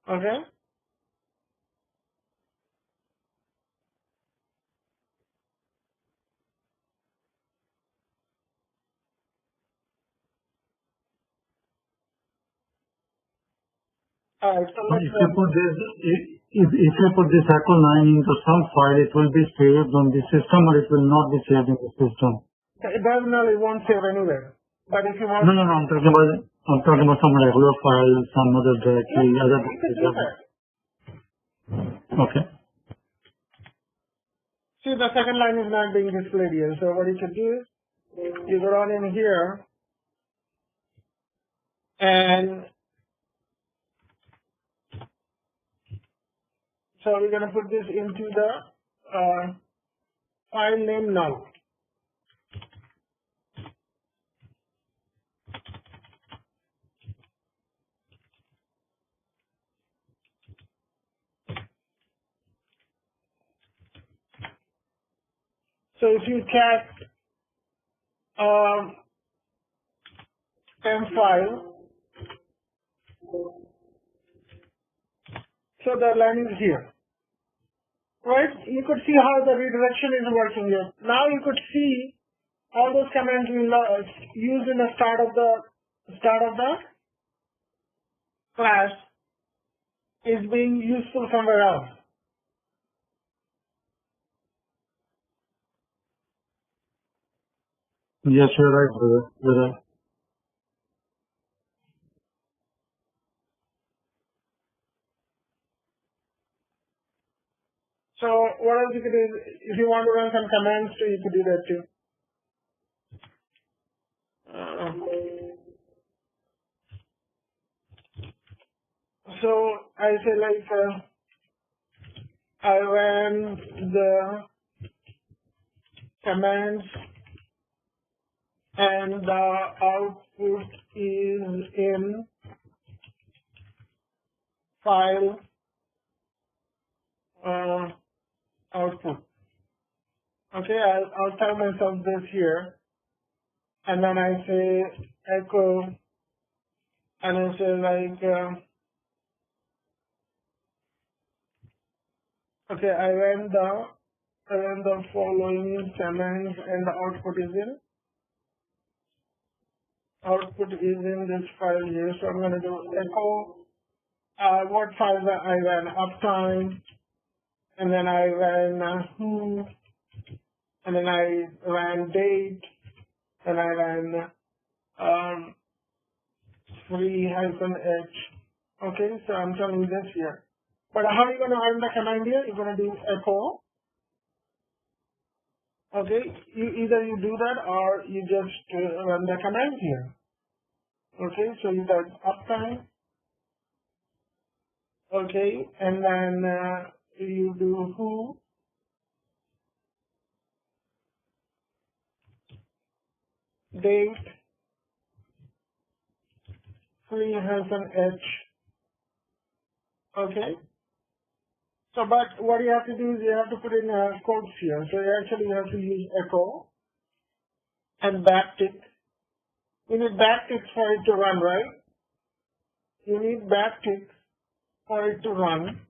Okay? Alright, so let's if you put this echo line into some file, it will be saved on the system or it will not be saved in the system. it definitely won't save anywhere. But if you want No, I'm talking about some regular file, some other directory, other you can do that. Okay. See, the second line is not being displayed here. So what you can do is you go on in here and so we're going to put this into the file name now. So if you cat temp file, so the line is here, right? You could see how the redirection is working here. Now you could see all those commands we used in the start of the class is being useful somewhere else. Yes, you're right, brother. You're right. So what else you could do is, if you want to run some commands too, you could do that too. So I say like I ran the commands and the output is in file output. Okay, I'll tell myself this here, and then I say echo, and I say like okay, I ran the following commands and the output is in this file here. So I'm gonna do echo what file that I ran, uptime, and then I ran who, and then I ran date, and I ran free-h. Okay, so I'm telling this here. But how are you going to run the command here? You're going to do echo. Okay, either you do that or you just run the command here. Okay, so you got uptime. Okay, and then you do who, date, free-h. Okay. So, but what you have to do is you have to put in quotes here. So you actually have to use echo and backtick. You need backticks for it to run, right? You need backticks for it to run.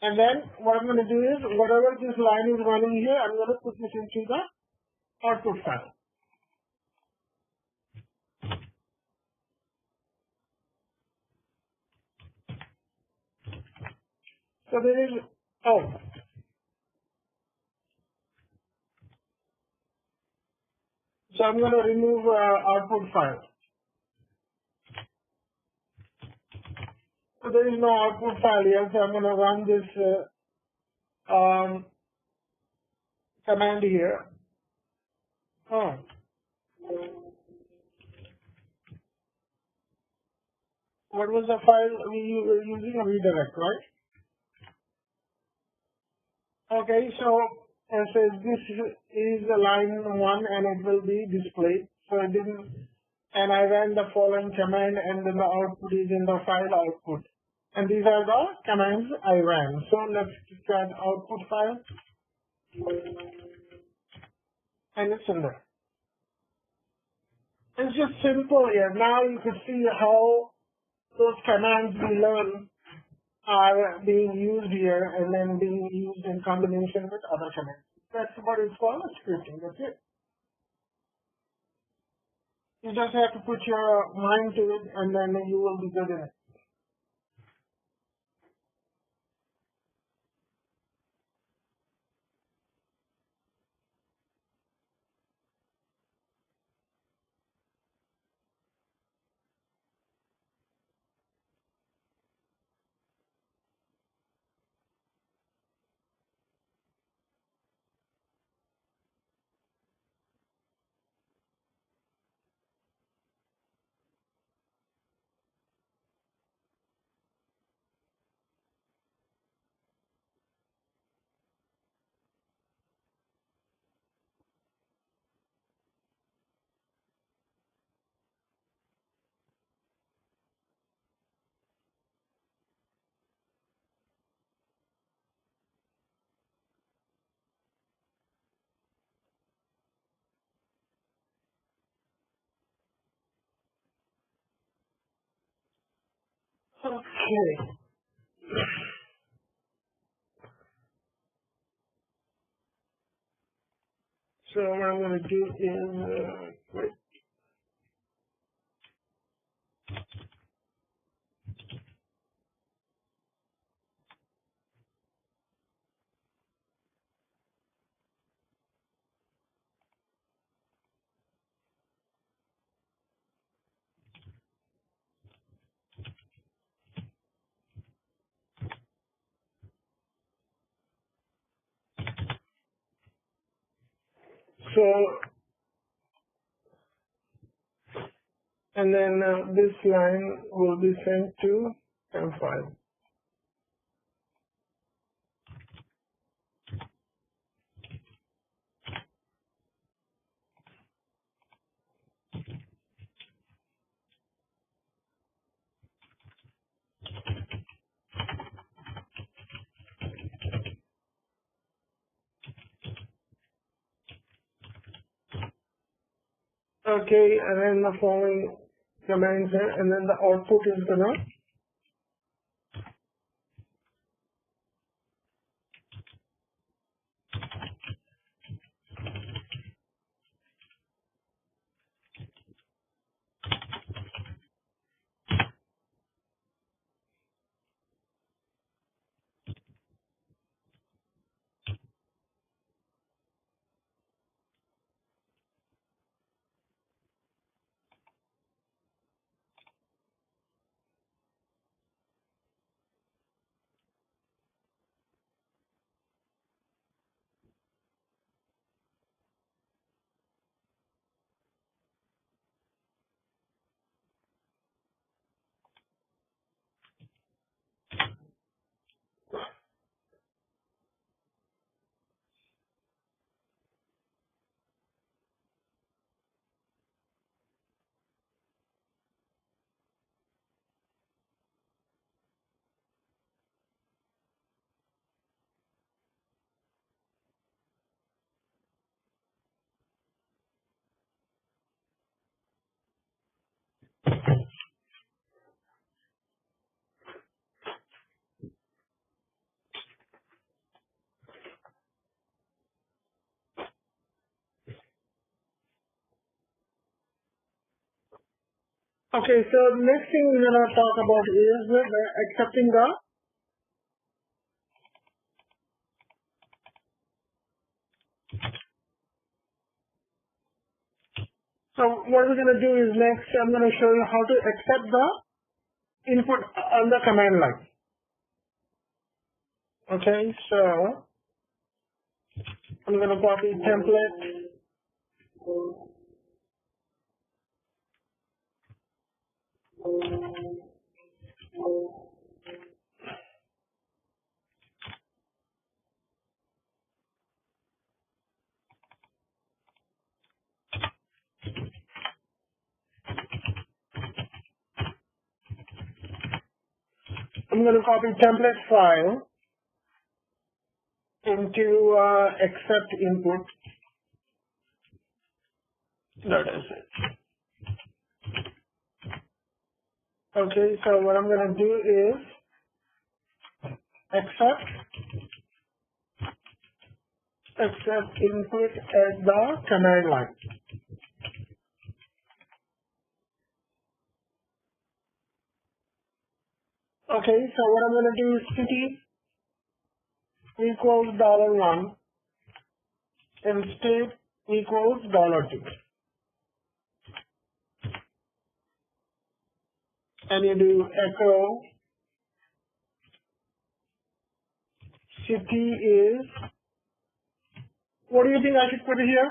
And then what I'm going to do is, whatever this line is running here, I'm going to put this into the output file. So there is, so I'm going to remove output file. So there is no output file here, so I'm going to run this command here. What was the file we were using? A redirect, right? Okay, so it says this is the line 1 and it will be displayed. So I didn't, and I ran the following command and then the output is in the file output. And these are the commands I ran. So let's get output file. And it's in there. It's just simple here. Now you can see how those commands we learn are being used here and then being used in combination with other commands. That's what it's called scripting. That's it. You just have to put your mind to it and then you will be good in it. Okay. So what I'm going to do is, wait. So, and then this line will be sent to M5. Okay, and then the following commands here, and then the output is gonna okay, so the next thing we're going to talk about is accepting the, so what we're going to do is next I'm going to show you how to accept the input on the command line. Okay, so I'm going to copy template. I'm going to copy template file into accept input. That is it. Okay, so what I'm going to do is accept input at the command line. Okay, so what I'm going to do is city equals $1 and state equals $2. And you do echo city is, what do you think I should put here?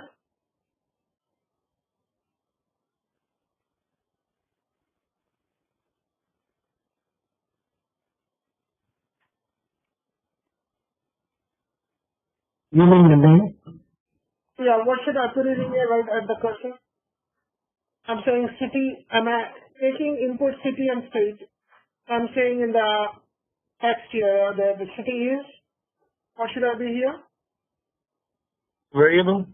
You mean the name? Yeah, what should I put it in here right at the cursor? I'm saying city, am I taking input city and state? I'm saying in the text here that the city is, what should I be here? Variable?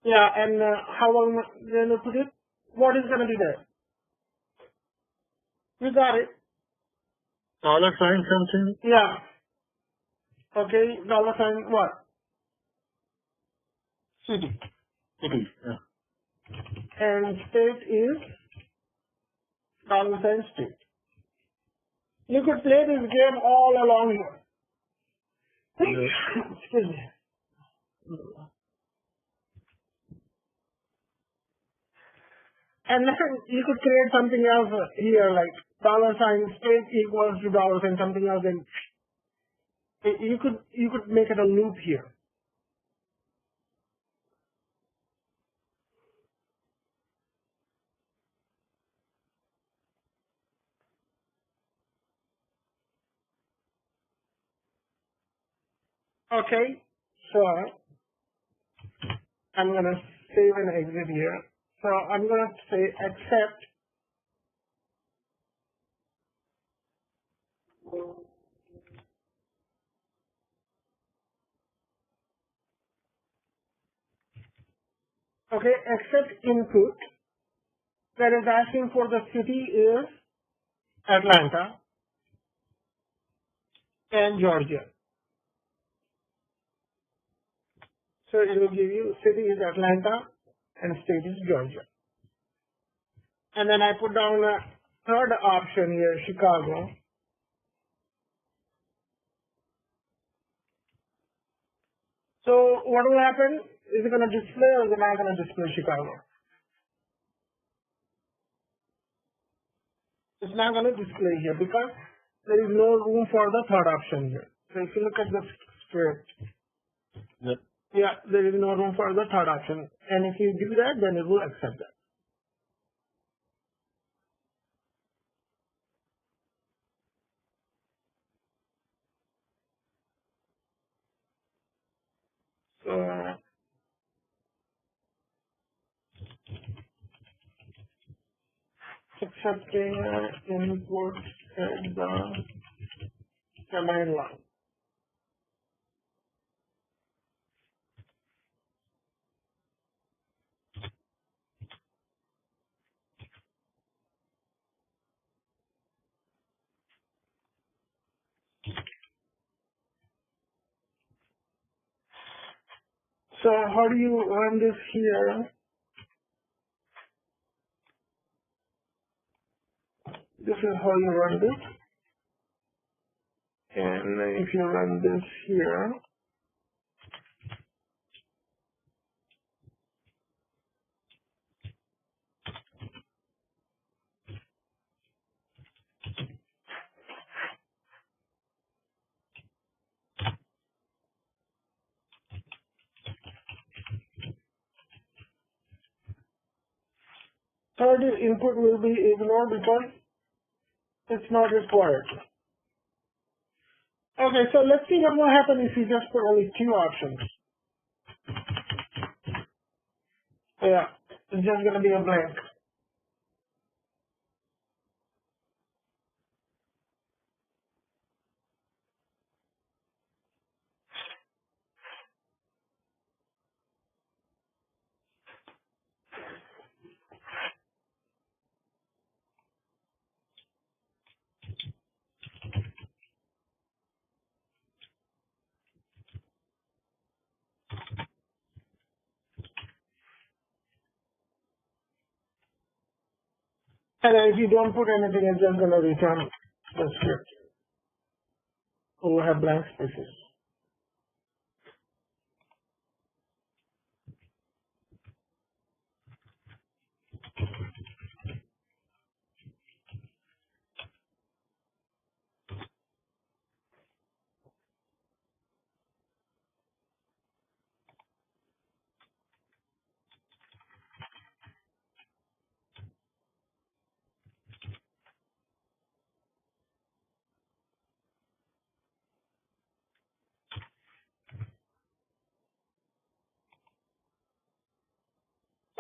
Yeah, and how am I going to put it? What is going to be there? You got it. Dollar sign something? Yeah. Okay, dollar sign what? City. City. Yeah. And state is dollar sign state. You could play this game all along here. Excuse me. And then you could create something else here, like dollar sign state equals to dollar sign something else, and you could make it a loop here. Okay, so I'm gonna save and exit here. So I'm gonna say accept. Okay, accept input. That is asking for the city is Atlanta and Georgia. So it will give you city is Atlanta and state is Georgia. And then I put down a third option here, Chicago. So what will happen? Is it going to display or is it not going to display Chicago? It's not going to display here because there is no room for the third option here. So if you look at the script, Yep. yeah, there is no room for the third option. And if you do that, then it will accept that. So accepting input at the command line. So how do you run this here? This is how you run this. And if you run this here, third input will be ignored because it's not required. Okay, so let's see what will happen if you just put only two options. Yeah, it's just going to be a blank. And then if you don't put anything, it's just going to return the script. We'll have blank spaces.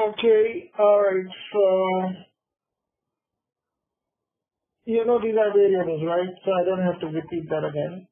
Okay, alright, so you know these are variables, right? So I don't have to repeat that again.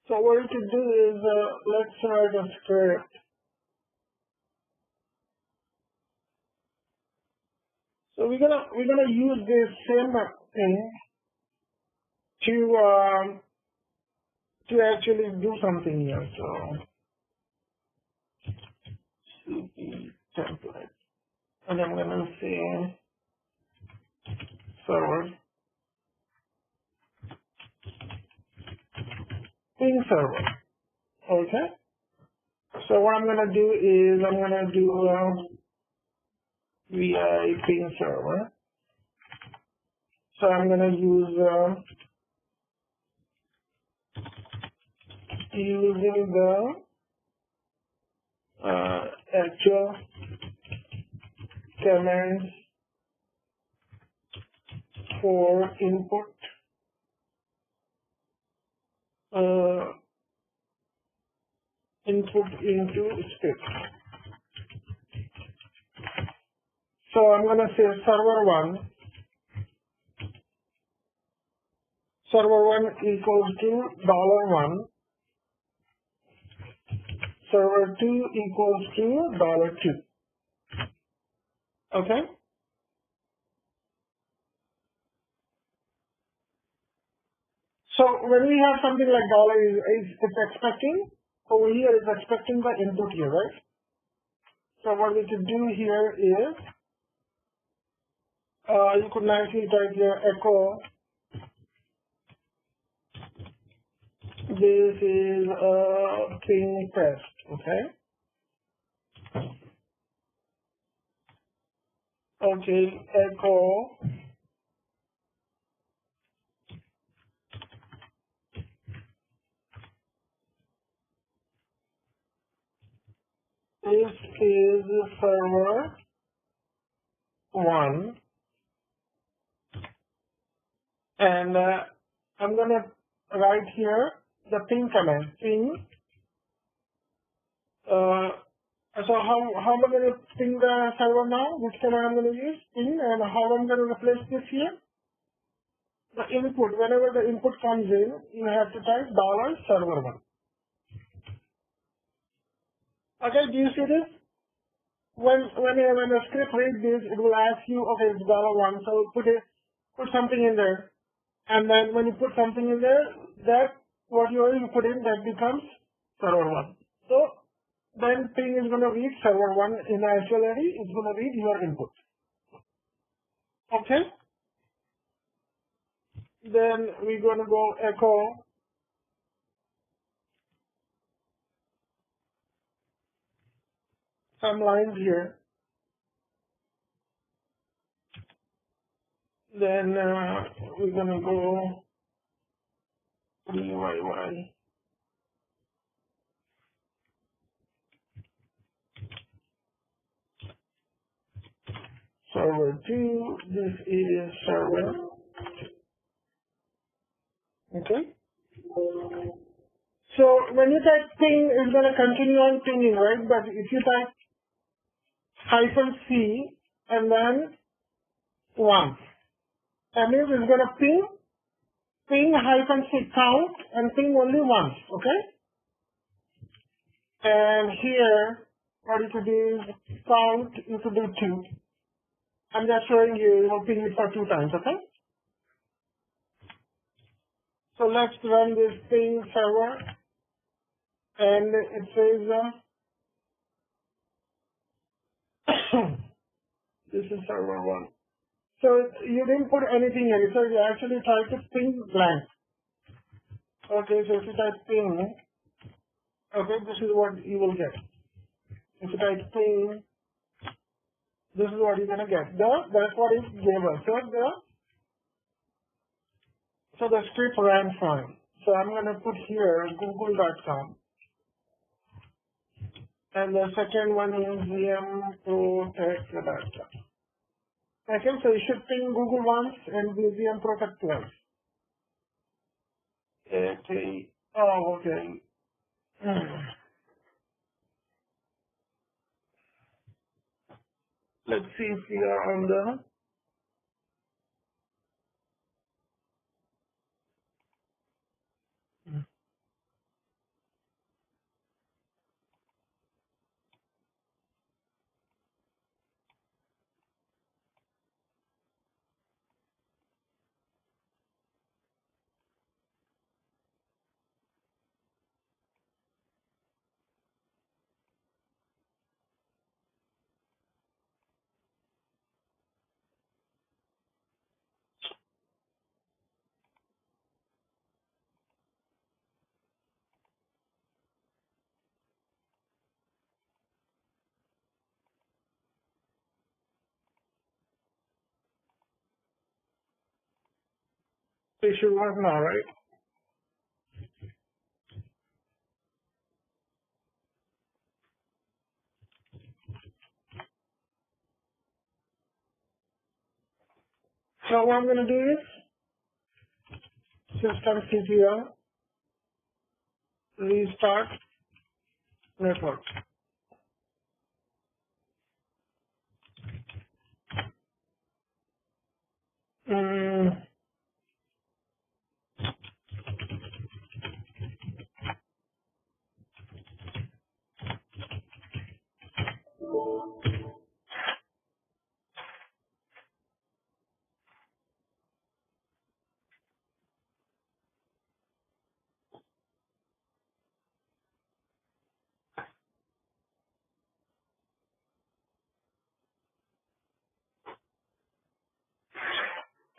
So what we could do is, let's write a script. So we're gonna use this same thing to actually do something here. So cp template, and I'm gonna say server ping server. Okay. So what I'm gonna do is I'm gonna do vi ping server. So I'm gonna use using the actual commands for input into script. So I'm gonna say server1 equals to $1, server2 equals to $2. Okay. So when we have something like dollar it's expecting over here, it's expecting the input here, right? So what we could do here is you could nicely type here echo. This is a ping test, okay? Okay, echo this is server 1, and I'm gonna write here the ping command. Ping. So how am I gonna ping the server now? Which command I'm gonna use? Ping, and how I'm gonna replace this here? The input. Whenever the input comes in, you have to type $server1. Okay, do you see this? When a script reads this, it will ask you, okay, it's $1, so put something in there, and then when you put something in there, that what you put in that becomes server1. So then ping is gonna read server1 in actuality. It's gonna read your input. Okay. Then we're gonna go echo some lines here. Then we're gonna go DYY server 2. This is server. Okay. So when you type ping, it's gonna continue on pinging, right? But if you type -c and then 1, that means it's gonna ping -c count and ping only once, okay? And here, what you could do is count, you could do 2. I'm just showing you, ping it for 2 times, okay? So let's run this ping server, and it says, this is server 1. So you didn't put anything in it, so you actually type to ping blank. Okay, so if you type ping, okay, this is what you will get. If you type ping, this is what you're gonna get. That's what it gave us. So the script ran fine. So I'm gonna put here google.com. And the second one is PROTech.com. Okay, so you should ping Google once and PROTech twice. Okay. Oh, okay. Let's see if we are on the. It should work now, right? So what I'm going to do is system CTL, restart network.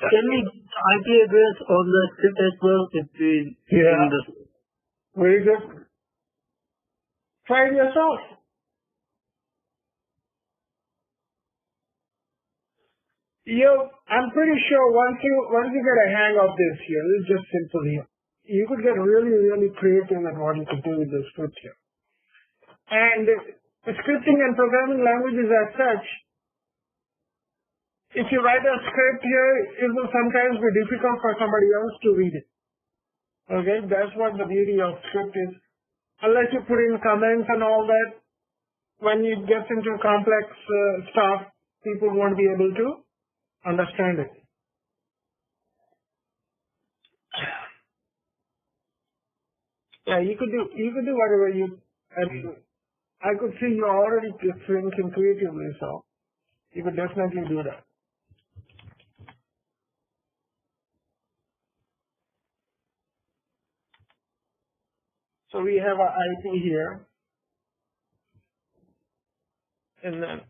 Can we IP address on the script as well if we Yeah. Very good. Try it yourself. I'm pretty sure once you get a hang of this here, it's just simple here. You could get really, really creative at what you could do with the script here. And the scripting and programming languages as such, if you write a script here, it will sometimes be difficult for somebody else to read it. Okay, that's what the beauty of script is. Unless you put in comments and all that, when it gets into complex stuff, people won't be able to understand it. Yeah, you could do whatever you. I could see you already thinking creatively, so you could definitely do that. So we have our IP here, and then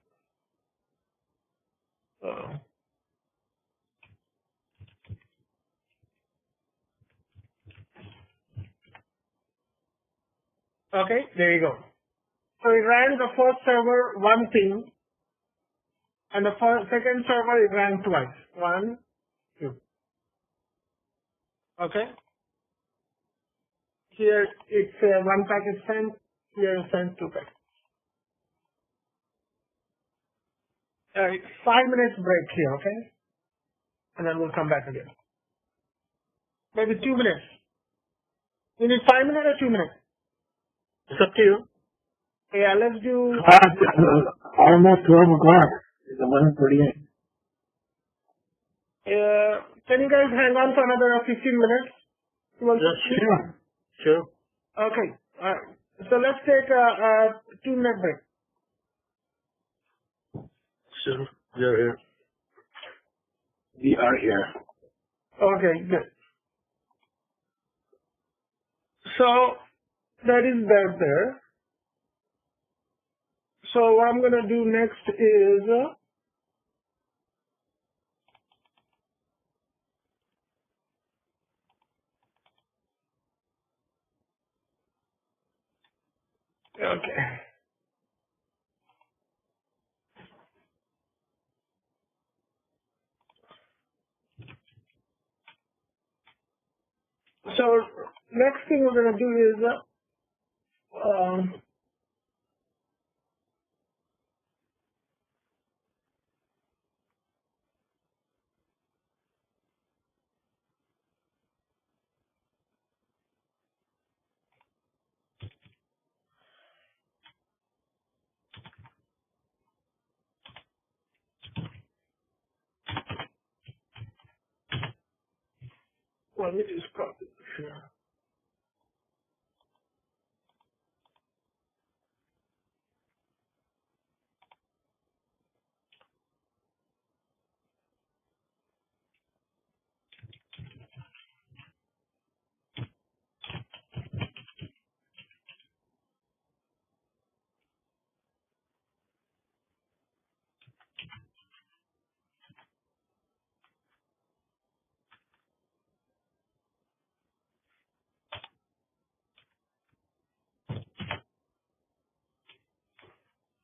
okay, there you go. So it ran the first server one ping, and the second server it ran twice. 1, 2. Okay. Here it's one packet sent. Here is sent 2 packets. 5 minutes break here, okay? And then we'll come back again. Maybe 2 minutes. You need 5 minutes or 2 minutes? It's up to you. Yeah, let's do. Almost 12 o'clock. It's 11:38. Can you guys hang on for another 15 minutes? Sure. Okay. So let's take a 2-minute break. Sure. You're here. We are here. Okay, good. So that is that there. So what I'm gonna do next is okay. So next thing we're gonna do is let me just copy this here.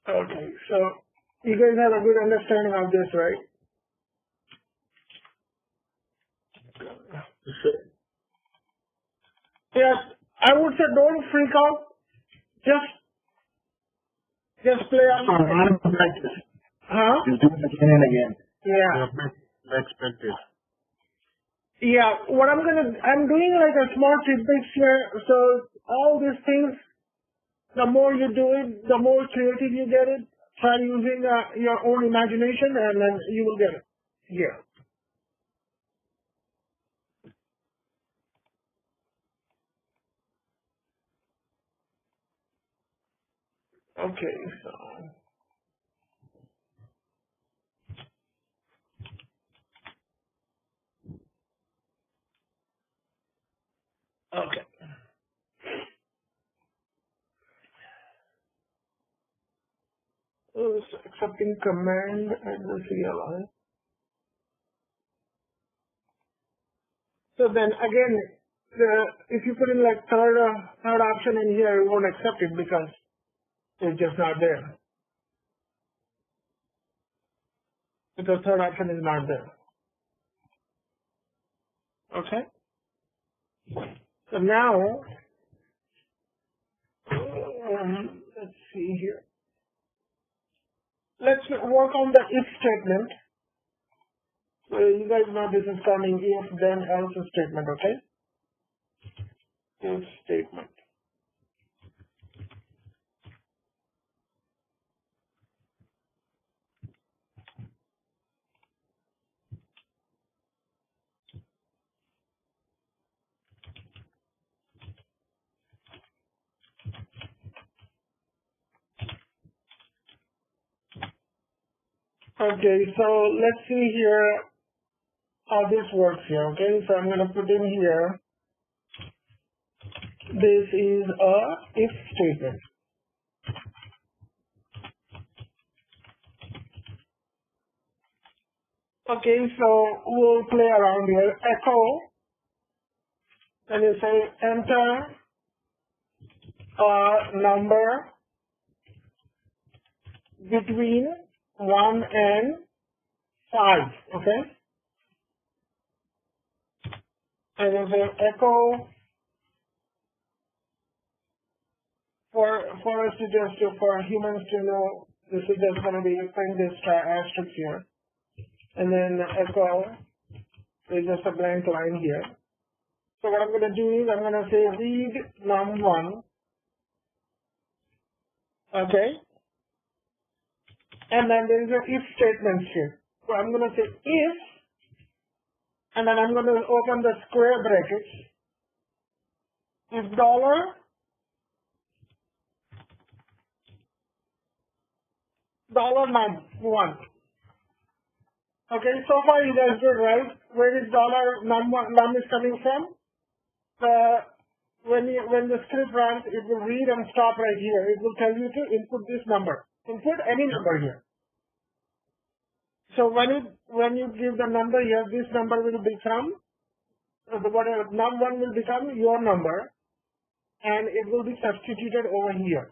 Okay, so you guys have a good understanding of this, right? Yes, I would say don't freak out. Just play on. I'm like this. Huh? You do it again and again. Yeah. Let's practice. Yeah. I'm doing like a small tidbits here. So all these things, the more you do it, the more creative you get it. Try using your own imagination, and then you will get it. Yeah. Okay. So. Okay. So accepting command and the CLI. So then again, if you put in like third option in here, it won't accept it because it's just not there. Because third option is not there. Okay. So now, let's see here. Let's work on the if statement. So you guys know this is coming if then else statement, okay? If statement. Okay, so let's see here how this works here, okay? So I'm going to put in here, this is a if statement. Okay, so we'll play around here. Echo, and you say enter a number between 1 and 5, okay? And you say echo for us to just, for humans to know, this is just going to be putting this asterisk here. And then echo is just a blank line here. So what I'm going to do is I'm going to say read num1, okay? And then there is an if statement here. So I'm going to say if, and then I'm going to open the square brackets. If dollar num1. Okay, so far you guys did right. Where is dollar num is coming from? When the script runs, it will read and stop right here. It will tell you to input this number. Input any number here. So when you give the number here, this number will become whatever num1 will become your number, and it will be substituted over here.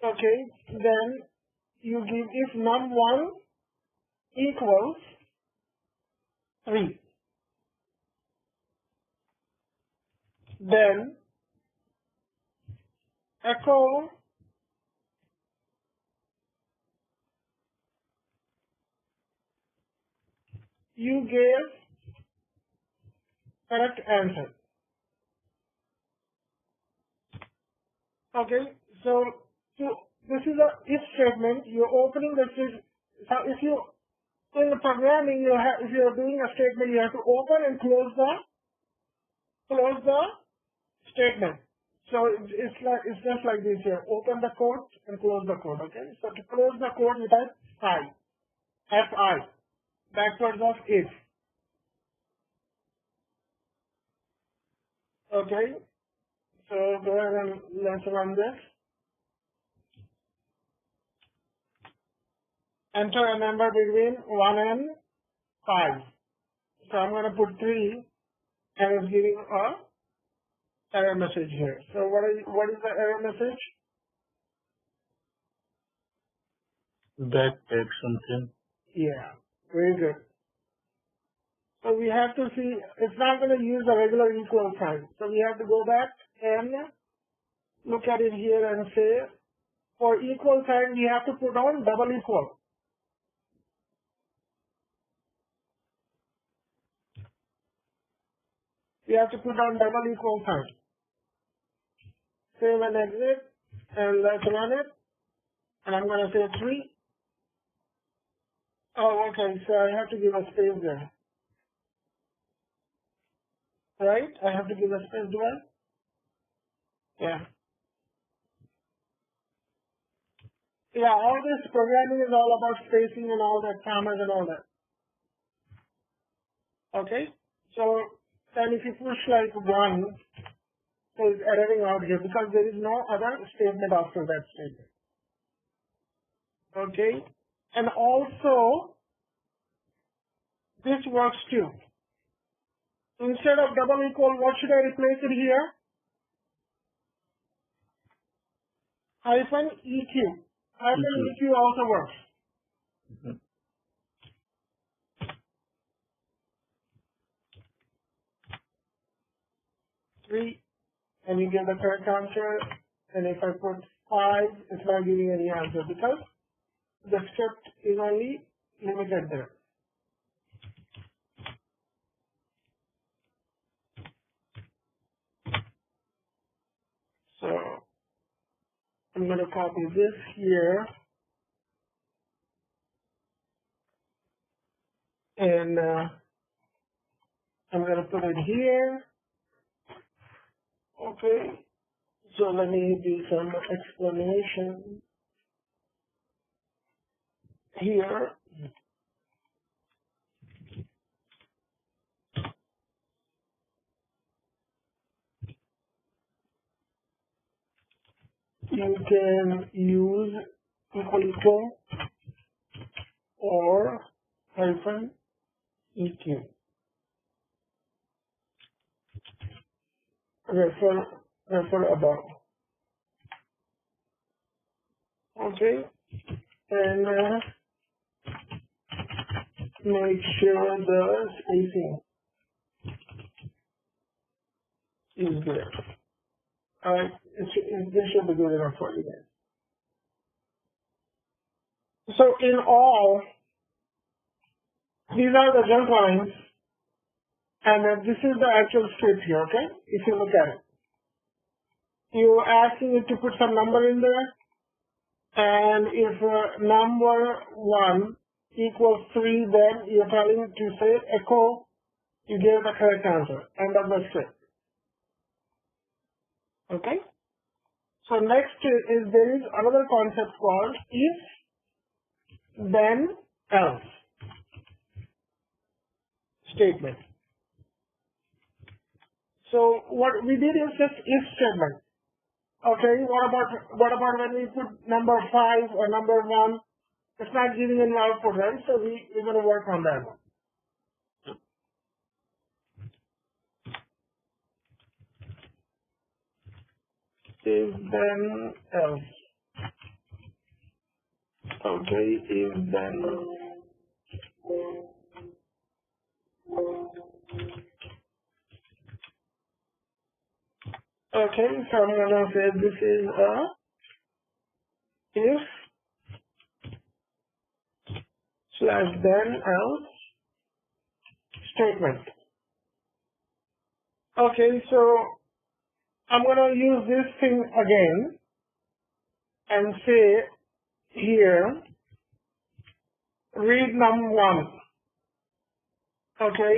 Okay, then you give if num1 equals 3. Then echo you gave correct answer. Okay, so this is a if statement. You're opening this is so if you in the programming you have if you're doing a statement you have to open and close the statement. So it's just like this here. Open the code and close the code. Okay. So to close the code you type fi backwards of if. Okay. So go ahead and let's run this. Enter a number between 1 and 5. So I'm going to put 3 and it's giving a error message here. So what is the error message? Backpack something. Yeah, very good. So we have to see, it's not going to use the regular equal sign. So we have to go back and look at it here and say, for equal sign, we have to put on double equal. We have to put on double equal sign. Save and exit, and let's run it. And I'm going to say 3. Oh, okay, so I have to give a space there. Right? I have to give a space there? Yeah. Yeah, all this programming is all about spacing and all that, commas and all that. Okay? So then if you push like 1, so it's erroring out here because there is no other statement after that statement. Okay? And also, this works too. Instead of double equal, what should I replace it here? Hyphen EQ. Hyphen EQ also works. Mhm. 3, and you get the correct answer. And if I put 5, it's not giving any answer because the script is only limited there. So I'm going to copy this here and I'm going to put it here. Okay, so let me do some explanation here. You can use equal or hyphen EQ. Refer above. Okay, and make sure the spacing is there. Alright, this should be good enough for you guys. So in all, these are the jump lines, and this is the actual script here, okay? If you look at it. You're asking it to put some number in there, and if number 1 equals 3, then you're telling it to say echo, you gave the correct answer. End of the script. Okay? So next is there is another concept called if, then, else statement. So what we did is just if statement. Okay, what about when we put number 5 or number 1? It's not giving any output, right? So we're going to work on that one. If then else. Okay, if then. Okay, so I'm going to say this is a if slash then else statement. Okay, so I'm going to use this thing again and say here, read num1. Okay,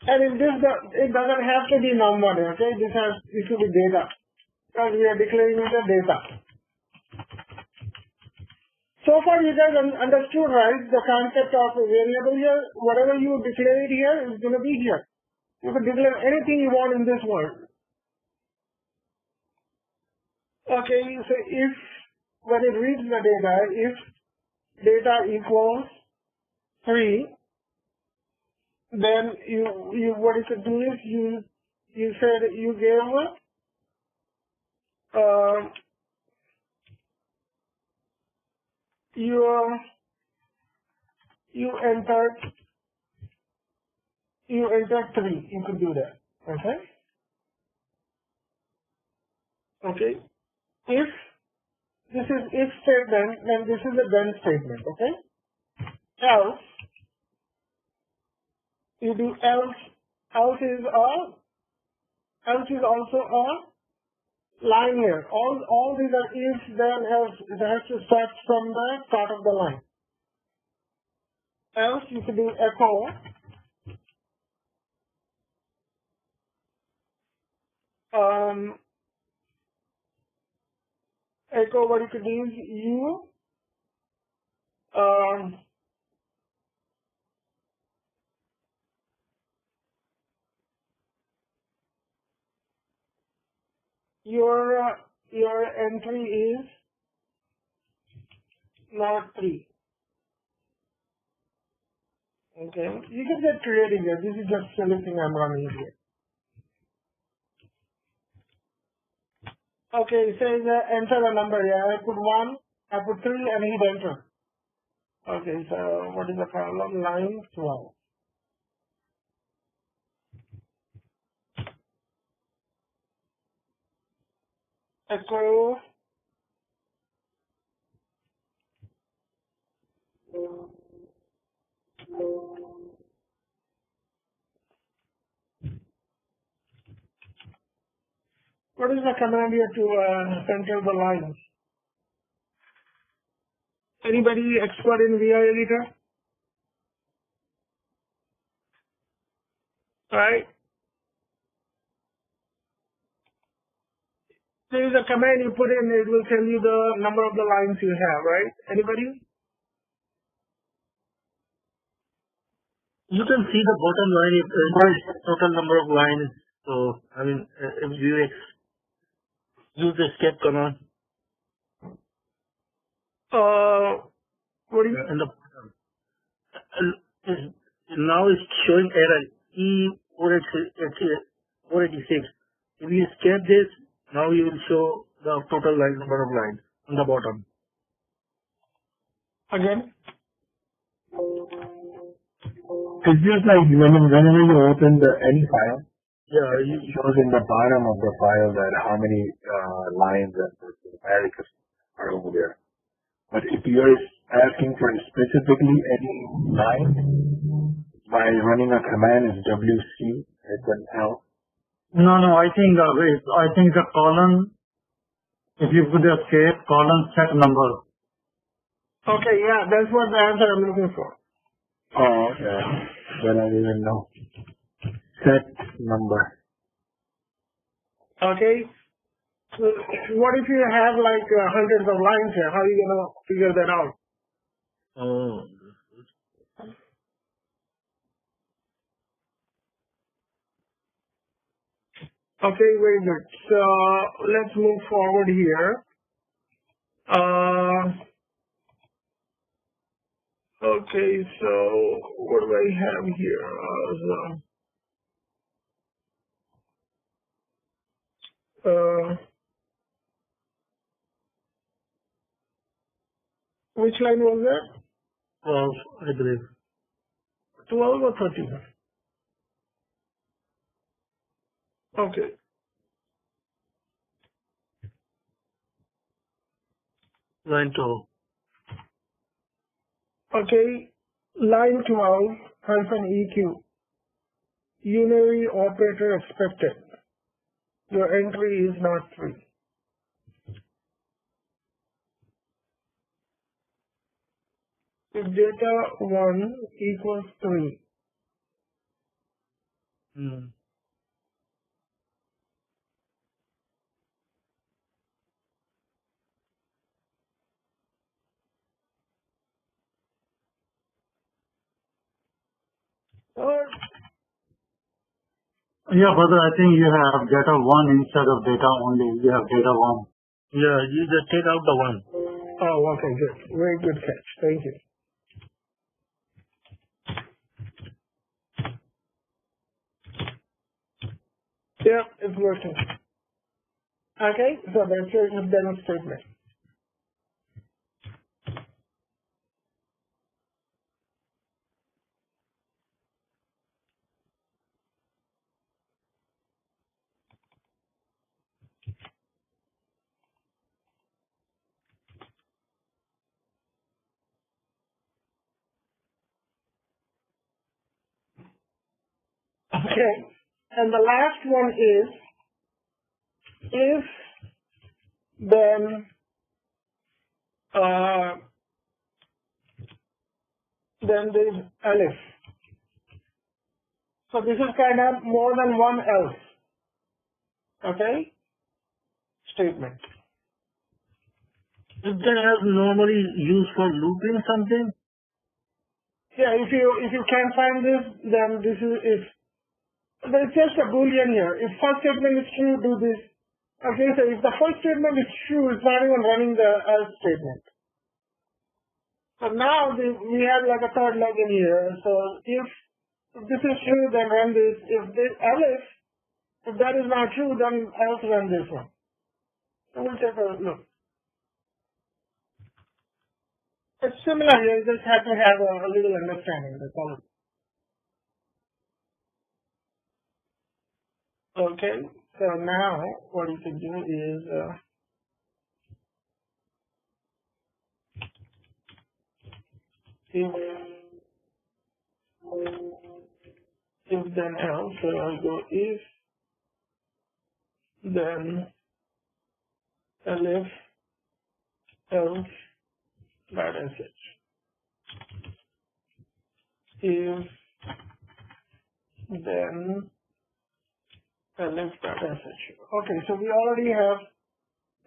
and in this, it doesn't have to be num1, okay, this will be data, because we are declaring it a data. So far you guys understood, right, the concept of a variable here. Whatever you declare it here is going to be here. You can declare anything you want in this world. Okay, so if, when it reads the data, if data equals 3, then you what you could do is you said you gave you enter 3. You could do that. Okay. Okay. If this is if statement, then this is a then statement. Okay. Else, you do else. Else is also a line here. All these are if, then, else. It has to start from the start of the line. Else, you could do echo. Echo, what you could do is your entry is not 3. Okay, you can get creative here. This is just silly thing I'm running here. Okay, it says enter a number. Yeah, I put 1, I put 3, and hit enter. Okay, so what is the problem? Line 12. Echo. What is the command here to center the lines? Anybody expert in VI editor? Right? There is a command you put in, it will tell you the number of the lines you have, right? Anybody? You can see the bottom line is total number of lines. So, I mean, if you use the escape command. What do you? In the now it's showing error E486. If you escape this, now you will show the total number of lines on the bottom. Again? It's just like whenever you open any file, it shows in the bottom of the file that how many lines and characters are over there. But if you are asking for specifically any line, by running a command is WC, it can help. No, I think the column, if you put escape, column set number. Okay, yeah, that's what the answer I'm looking for. Oh, okay. Then I didn't know. Set number. Okay. So what if you have like hundreds of lines here? How are you gonna figure that out? Oh. Okay, very good. So let's move forward here. Okay, so what do I have here? Which line was that? 12, I believe. 12 or 13? Okay. Line 12. Okay, line 12 hyphen EQ. Unary operator expected. Your entry is not 3. If data 1 equals 3. Yeah, brother, I think you have data 1 instead of data only. You have data 1. Yeah, you just take out the 1. Oh, okay, good. Very good catch. Thank you. Yeah, it's working. Okay, so that's your if then statement. Okay. And the last one is if then there's elif. So this is kind of more than one else. Okay? Statement. Is that as normally used for looping something? Yeah, if you can't find this, then this is if. There's just a boolean here. If first statement is true, do this. Okay, so if the first statement is true, it's not even running the else statement. So now we have like a third leg in here. So if this is true, then run this. If this elif, if that is not true, then else run this one. So we'll take a look. It's similar here, you just have to have a little understanding, that's all. Okay, so now what you can do is if then else, so I'll go if then elif else .sh. If then elif .sh. Okay, so we already have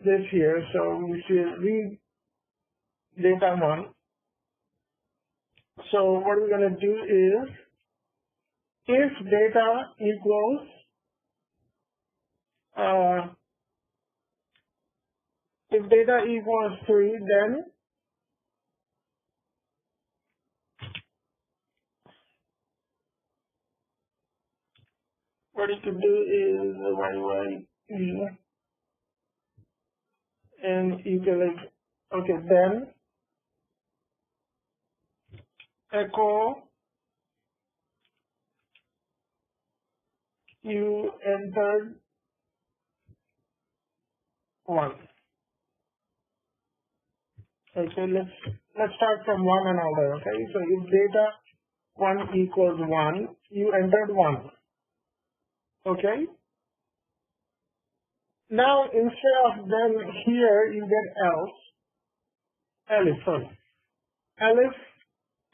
this here, so we should read data one. So what we're going to do is if data equals if data equals 3, then what you can do is y and you can like, okay, then echo you entered 1. Okay, let's start from 1 and order. Okay, so if data 1 equals 1, you entered 1. Okay. Now instead of then here you get else. Elif, sorry. Elif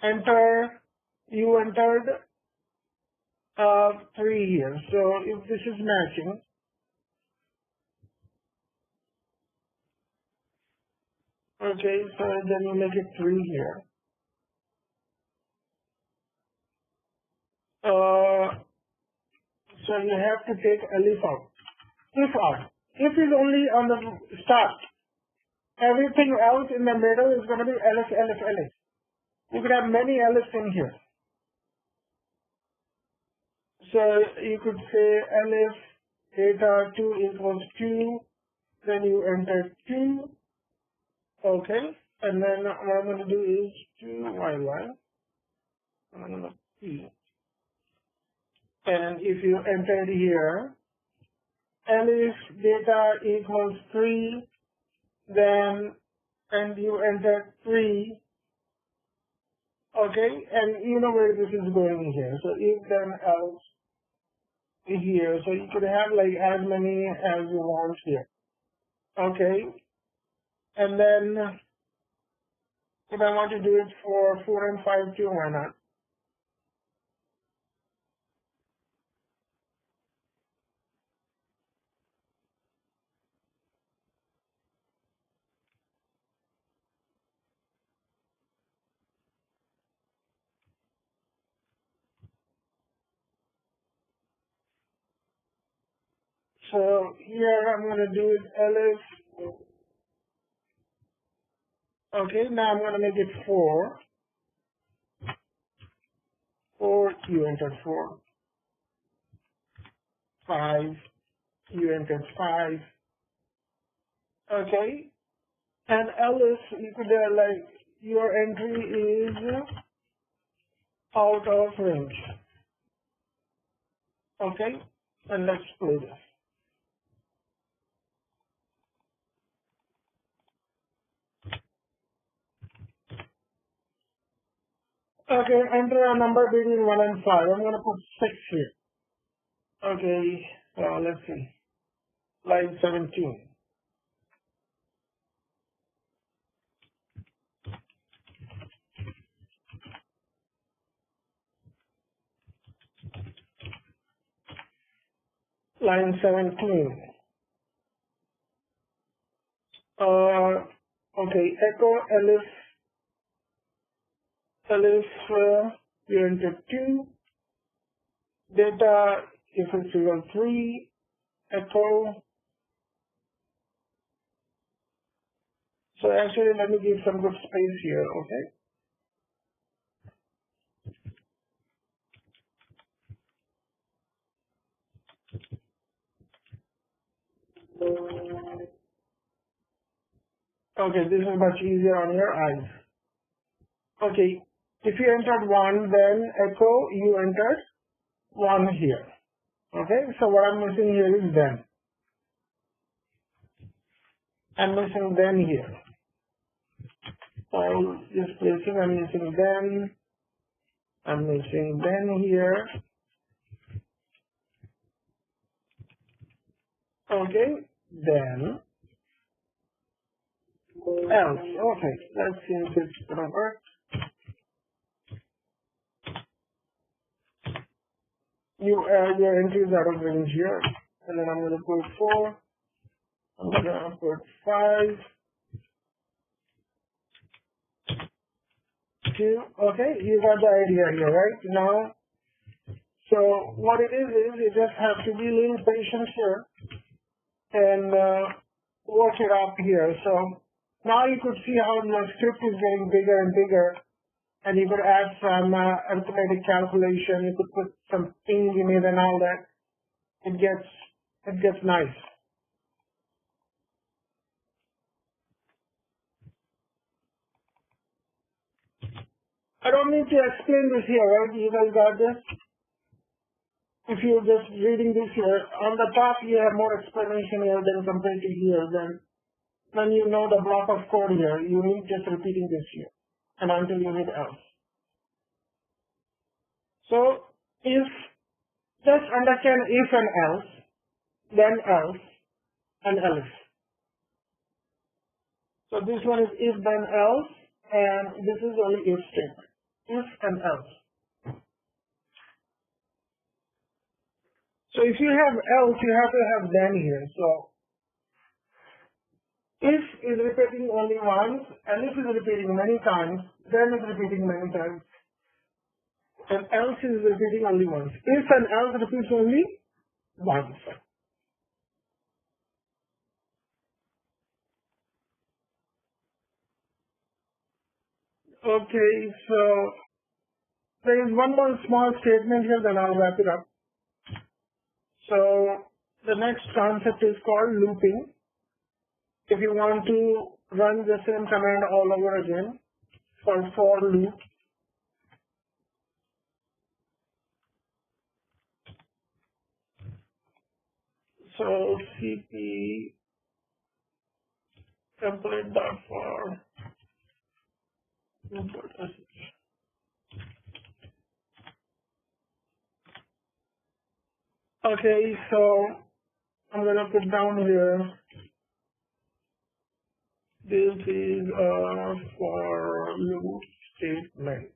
enter you entered 3 here. So if this is matching, okay, so then you make it 3 here. So you have to take elif out. If out. If is only on the start. Everything else in the middle is going to be elif, elif, elif. You could have many elifs in here. So you could say elif data 2 equals 2. Then you enter 2. Okay. And then what I'm going to do is 2 yy. I'm going to p. And if you entered here, elif data equals 3, then and you enter 3, okay, and you know where this is going here. So if then else here, so you could have like as many as you want here, okay, and then if I want to do it for 4 and 5 too, why not? So here I'm going to do it elif. Okay, now I'm going to make it 4. 4, you entered 4. 5, you entered 5. Okay, and else you could like your entry is out of range. Okay, and let's play this. Okay, enter a number between 1 and 5. I'm going to put 6 here. Okay, let's see. Line 17. Line 17. Okay, echo Elif, you enter 2, data if it's equal 3, echo. So actually, let me give some good space here, okay? Okay, this is much easier on your eyes. Okay, if you entered 1, then echo, you entered 1 here. Okay, so what I'm missing here is then. I'm missing then here. So just placing, I'm missing then. I'm missing then here. Okay, then else. Okay, let's see if it's gonna work. Your entries out of range here, and then I'm gonna put 4. I'm gonna put 5, 2. Okay, you got the idea here, right? Now, so what it is you just have to be a little patient here and work it up here. So now you could see how the script is getting bigger and bigger, and you could add some arithmetic calculation. You could put some things in it and all that. It gets nice. I don't need to explain this here, right? You guys got this? If you're just reading this here, on the top you have more explanation here than compared to here. Then you know the block of code here. You need just repeating this here, and until you hit else. So if just understand if and else, then else, and else. So this one is if then else, and this is only if statement. If and else. So if you have else, you have to have then here. So if is repeating only once, and if is repeating many times, then is repeating many times, and else is repeating only once. If and else repeats only once. Okay, so there is one more small statement here, then I'll wrap it up. So the next concept is called looping. If you want to run the same command all over again for loop, so cp template.for loop.sh. Okay, so I'm gonna put down here. This is for loop statement.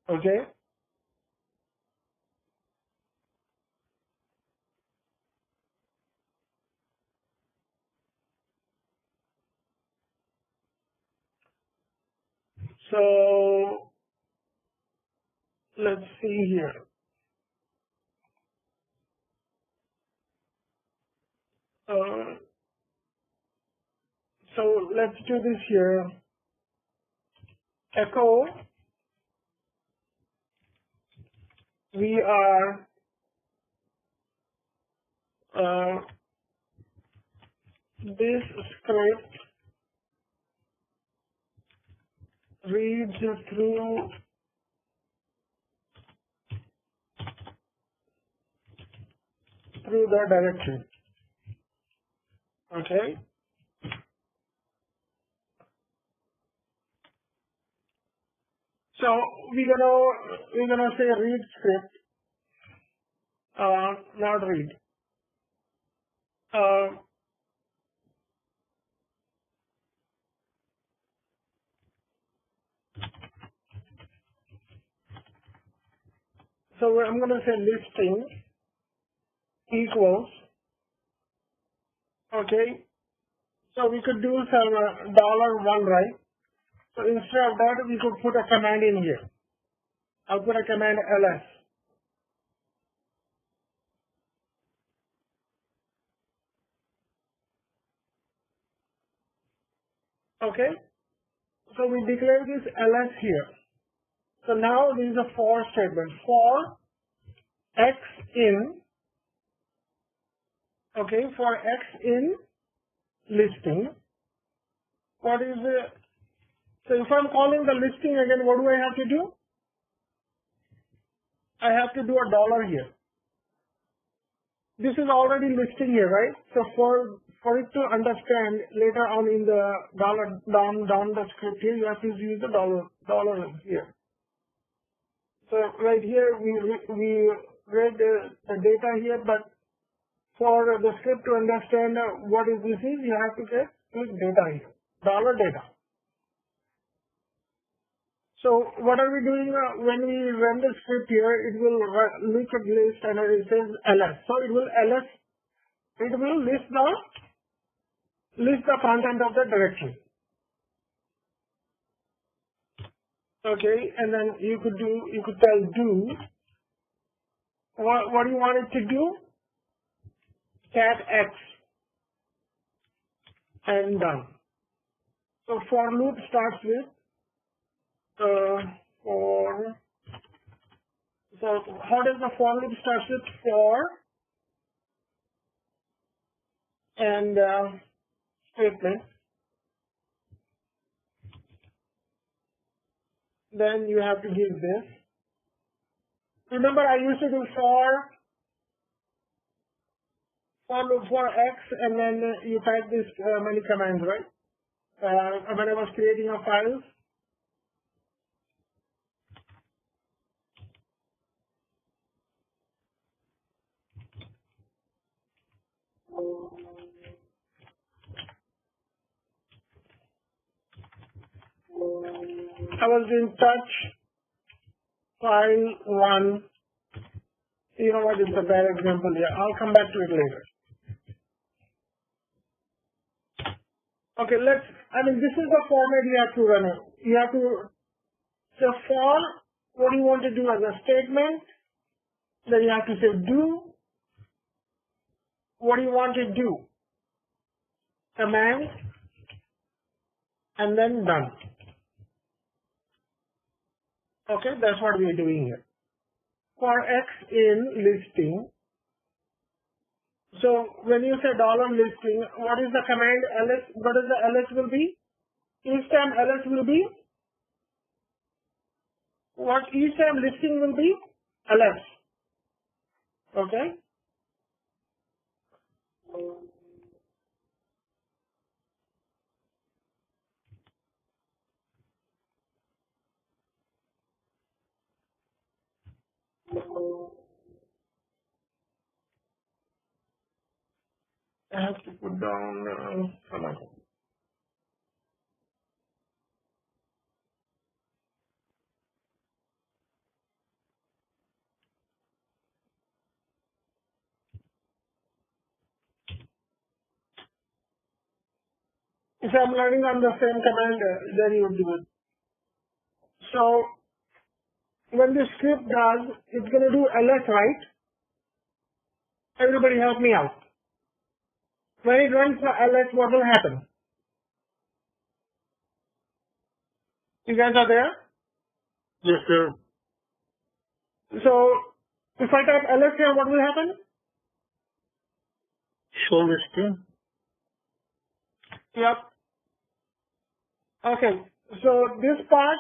Okay. So let's see here. So let's do this here. Echo. We are this script reads through the directory. Okay. So we're gonna say read script, not read. So I'm going to say listing equals, okay, so we could do some $1, right? So instead of that, we could put a command in here. I'll put a command ls. Okay, so we declare this ls here. So now this is a for statement. For x in, okay, for x in listing, what is the, so if I'm calling the listing again, what do I have to do? I have to do a $, here. This is already listing here, right? So for it to understand later on in the down the script here, you have to use the dollar here. So right here we read the data here, but for the script to understand what is this is, you have to get this data here, $data. So what are we doing when we run the script here? It will look at list and it says ls. So it will list the content of the directory. Okay, and then you could tell do what do you want it to do? Cat x and done. So for loop starts with so how does the for loop start with? For and statement. Then you have to give this. Remember, I used to do for loop for x, and then you type this many commands, right? When I was creating a file. I was doing touch file 1. You know what? It's a bad example here. I'll come back to it later. Okay, this is the format you have to run it. You have to, so for, what do you want to do as a statement? Then you have to say do. What do you want to do? Command, and then done. Okay, that's what we are doing here. For x in listing, so when you say $listing, what is the command ls? What is the ls will be? Each time ls will be, what each time listing will be? ls. Okay? I have to put down command. If I'm running on the same command, then you would do it. So when this script does, it's going to do ls, right? Everybody help me out. When it runs for ls, what will happen? You guys are there? Yes, sir. So if I type ls here, what will happen? Show listing. Yep. Okay. So this part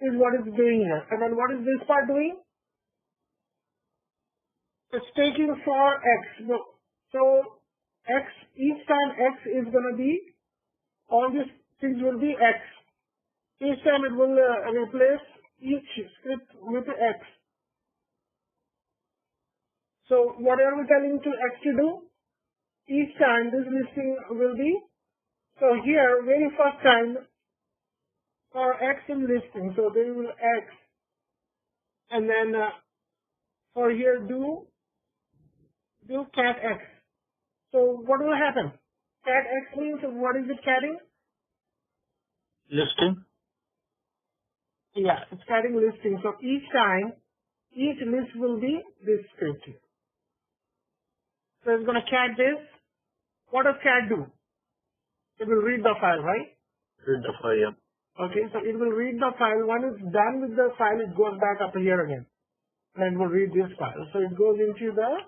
is what it's doing here. And then what is this part doing? It's taking for x. So x, each time x is going to be, all these things will be x. Each time it will replace each script with x. So what are we telling to X to do? Each time this listing will be, so here very first time for X in listing, so they will X, and then for here do cat X. So what will happen? Cat X means, what is it catting? Listing. Yeah, it's catting listing. So each time, each list will be this script here. So it's going to cat this. What does cat do? It will read the file, right? Read the file, yeah. Okay, so it will read the file. When it's done with the file, it goes back up here again. And it will read this file. So it goes into the,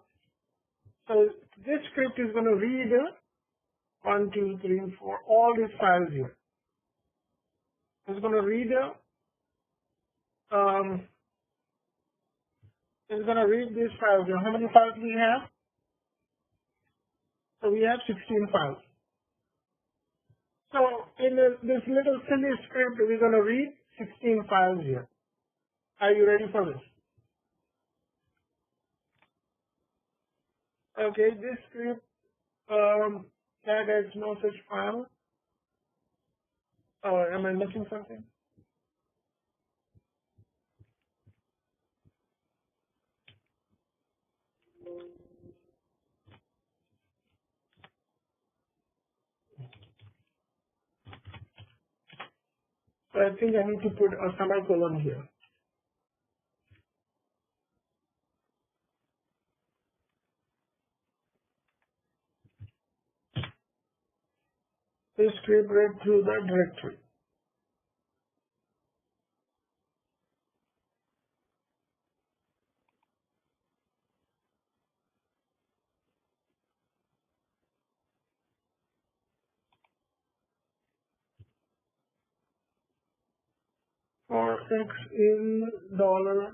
so this script is going to read 1, 2, 3, 4, all these files here. It's going to read, it's going to read these files here. How many files do we have? So we have 16 files. So in this little silly script, we're going to read 16 files here. Are you ready for this? Okay, this script that has no such file. Oh, am I missing something? So I think I need to put a semicolon here. This script read through the directory. For X in dollar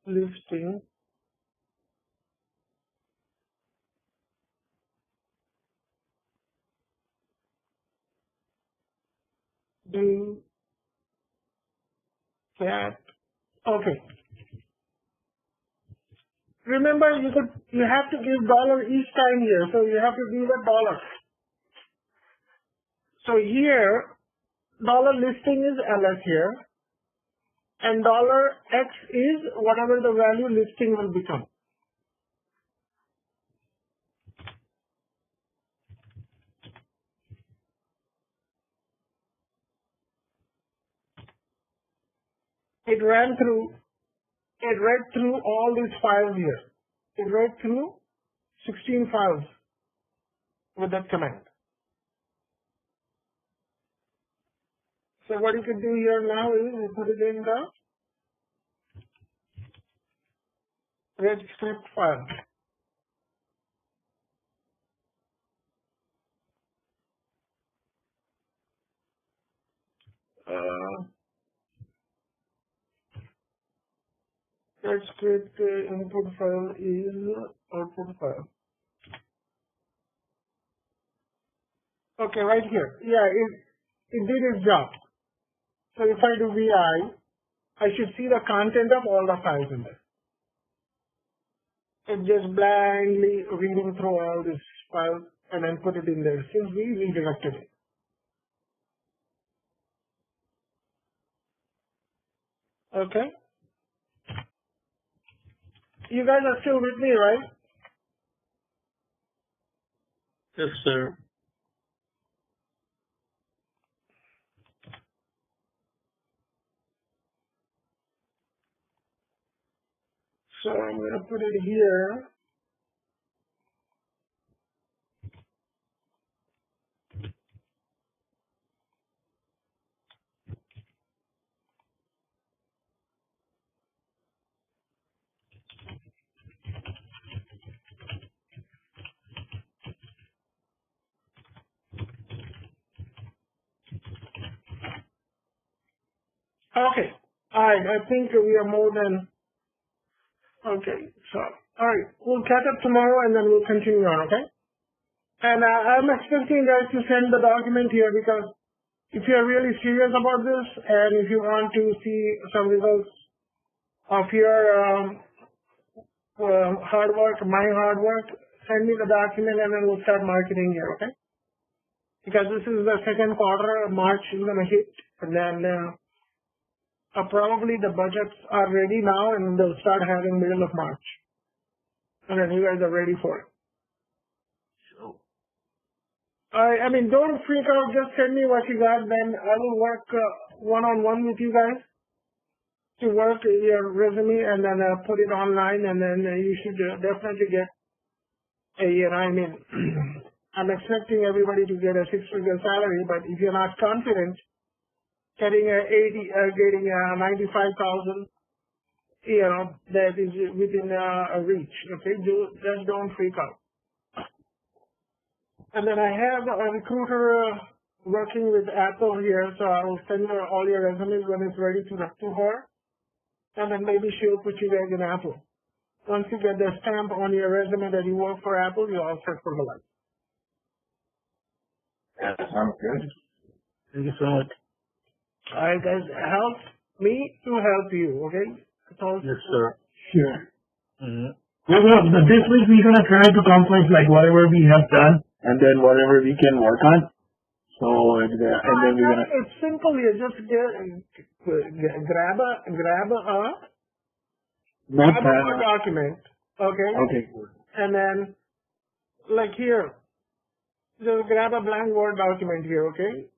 listing, do cat. Okay. Remember, you have to give dollar each time here, so you have to give a dollar. So here, dollar listing is ls here, and dollar x is whatever the value listing will become. It read through all these files here. It read through 16 files with that command. So what you can do here now is you put it in the read script file. Read script input file is output file. Okay, right here. Yeah, it did its job. So if I do VI, I should see the content of all the files in there. It just blindly reading through all this file and then put it in there since we redirected it. Okay? You guys are still with me, right? Yes, sir. So I'm going to put it here. Okay. Alright, I think we are more than, okay, so, alright, we'll catch up tomorrow and then we'll continue on, okay? And I'm expecting guys to send the document here because if you are really serious about this and if you want to see some results of your hard work, my hard work, send me the document and then we'll start marketing here, okay? Because this is the second quarter, March is going to hit, and then probably the budgets are ready now and they'll start having middle of March. And then you guys are ready for it. I mean, don't freak out, just send me what you got, then I will work one-on-one with you guys to work your resume and then put it online, and then you should definitely get I mean, I'm expecting everybody to get a six-figure salary, but if you're not confident, getting getting 95,000, that is within a reach, okay? Just don't freak out. And then I have a recruiter working with Apple here, so I will send her all your resumes when it's ready to her, and then maybe she'll put you guys in Apple. Once you get the stamp on your resume that you work for Apple, you're all set for the life. Yeah, that sounds good. Thank you so much. All right, guys, help me to help you, okay? That's all. Yes, sir. Sure. Well, this week we're gonna try to accomplish like whatever we have done, and then whatever we can work on. So, and then we're gonna. It's simple. You just grab a document, okay? Okay. And then, like here, just grab a blank Word document here, okay?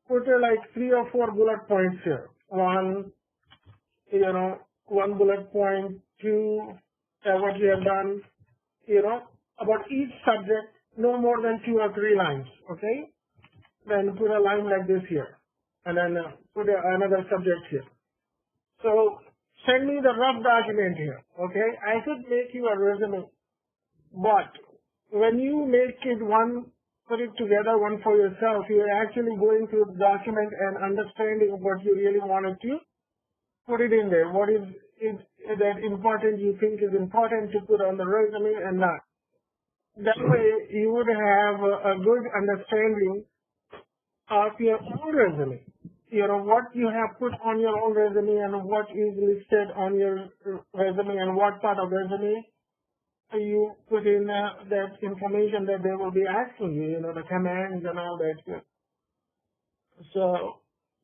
Put like 3 or 4 bullet points here. One bullet point, 2, what you have done, about each subject, no more than 2 or 3 lines, okay? Then put a line like this here, and then put another subject here. So send me the rough document here, okay? I could make you a resume, but when you make it put it together one for yourself, you're actually going through the document and understanding what you really wanted to put it in there. What is that important you think is important to put on the resume and not. That way you would have a good understanding of your own resume. What you have put on your own resume and what is listed on your resume and what part of resume you put in that information that they will be asking you, the commands and all that. So,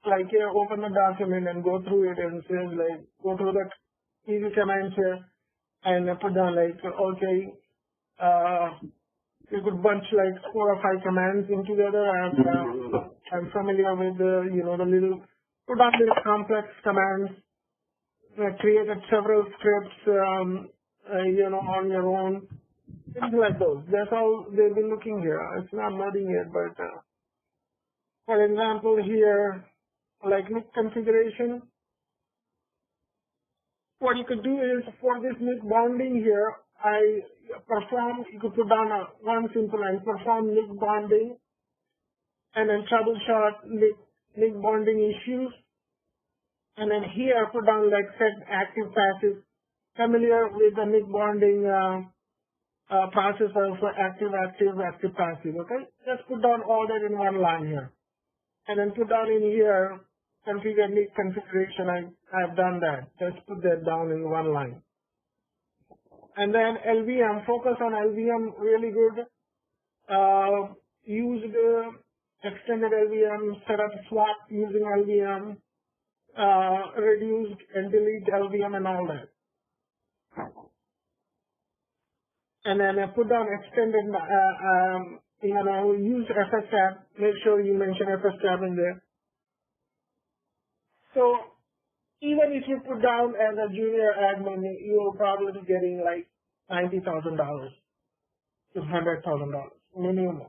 like here, open the document and go through it and says like, go through the easy commands here and put down like, okay, you could bunch like 4 or 5 commands in together, and I'm familiar with the put down little complex commands, created several scripts, on your own, things like those. That's all they've been looking here. It's not loading yet, but for example here, like NIC configuration, what you could do is for this NIC bonding here, you could put down one simple line, perform NIC bonding, and then troubleshoot NIC bonding issues, and then here put down like set active passive, familiar with the NIC bonding process of active passive, okay? Just put down all that in one line here. And then put down in here, configure NIC configuration, I've done that. Just put that down in one line. And then LVM, focus on LVM really good. Use the extended LVM, set up swap using LVM, reduced and delete LVM and all that. And then put down extended, use FSTab. Make sure you mention FSTab in there. So even if you put down as a junior admin, you'll probably be getting like $90,000 to $100,000 minimum.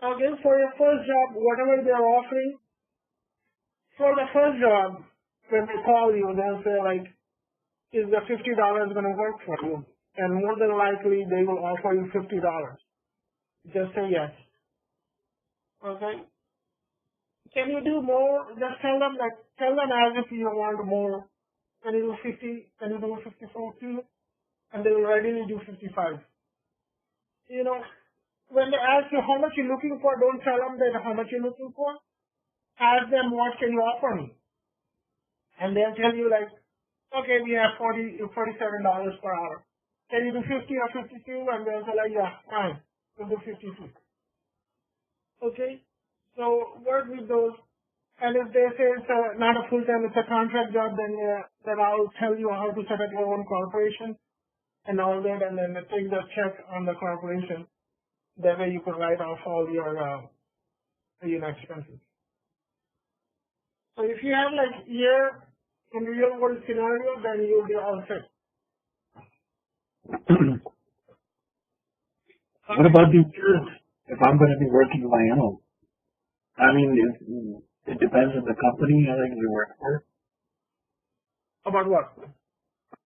Okay, for your first job, whatever they're offering, for the first job, when they call you, they'll say like, is the $50 going to work for you? And more than likely, they will offer you $50. Just say yes. Okay? Can you do more? Just tell them as if you want more. Can you do 50? Can you do 54 too? And they will readily do 55. When they ask you how much you're looking for, don't tell them that how much you're looking for. Ask them, what can you offer me? And they'll tell you like, okay, we have $47 per hour. Can you do 50 or 52? And they'll say like, yeah, fine, we'll do 52. Okay, so work with those. And if they say it's not a full-time, it's a contract job, then I'll tell you how to set up your own corporation and all that, and then take the check on the corporation. That way you can write off all your expenses. So if you have like year in real world scenario, then you'll be all set. What about the insurance? If I'm going to be working my own, I mean, it depends on the company I think you work for. About what?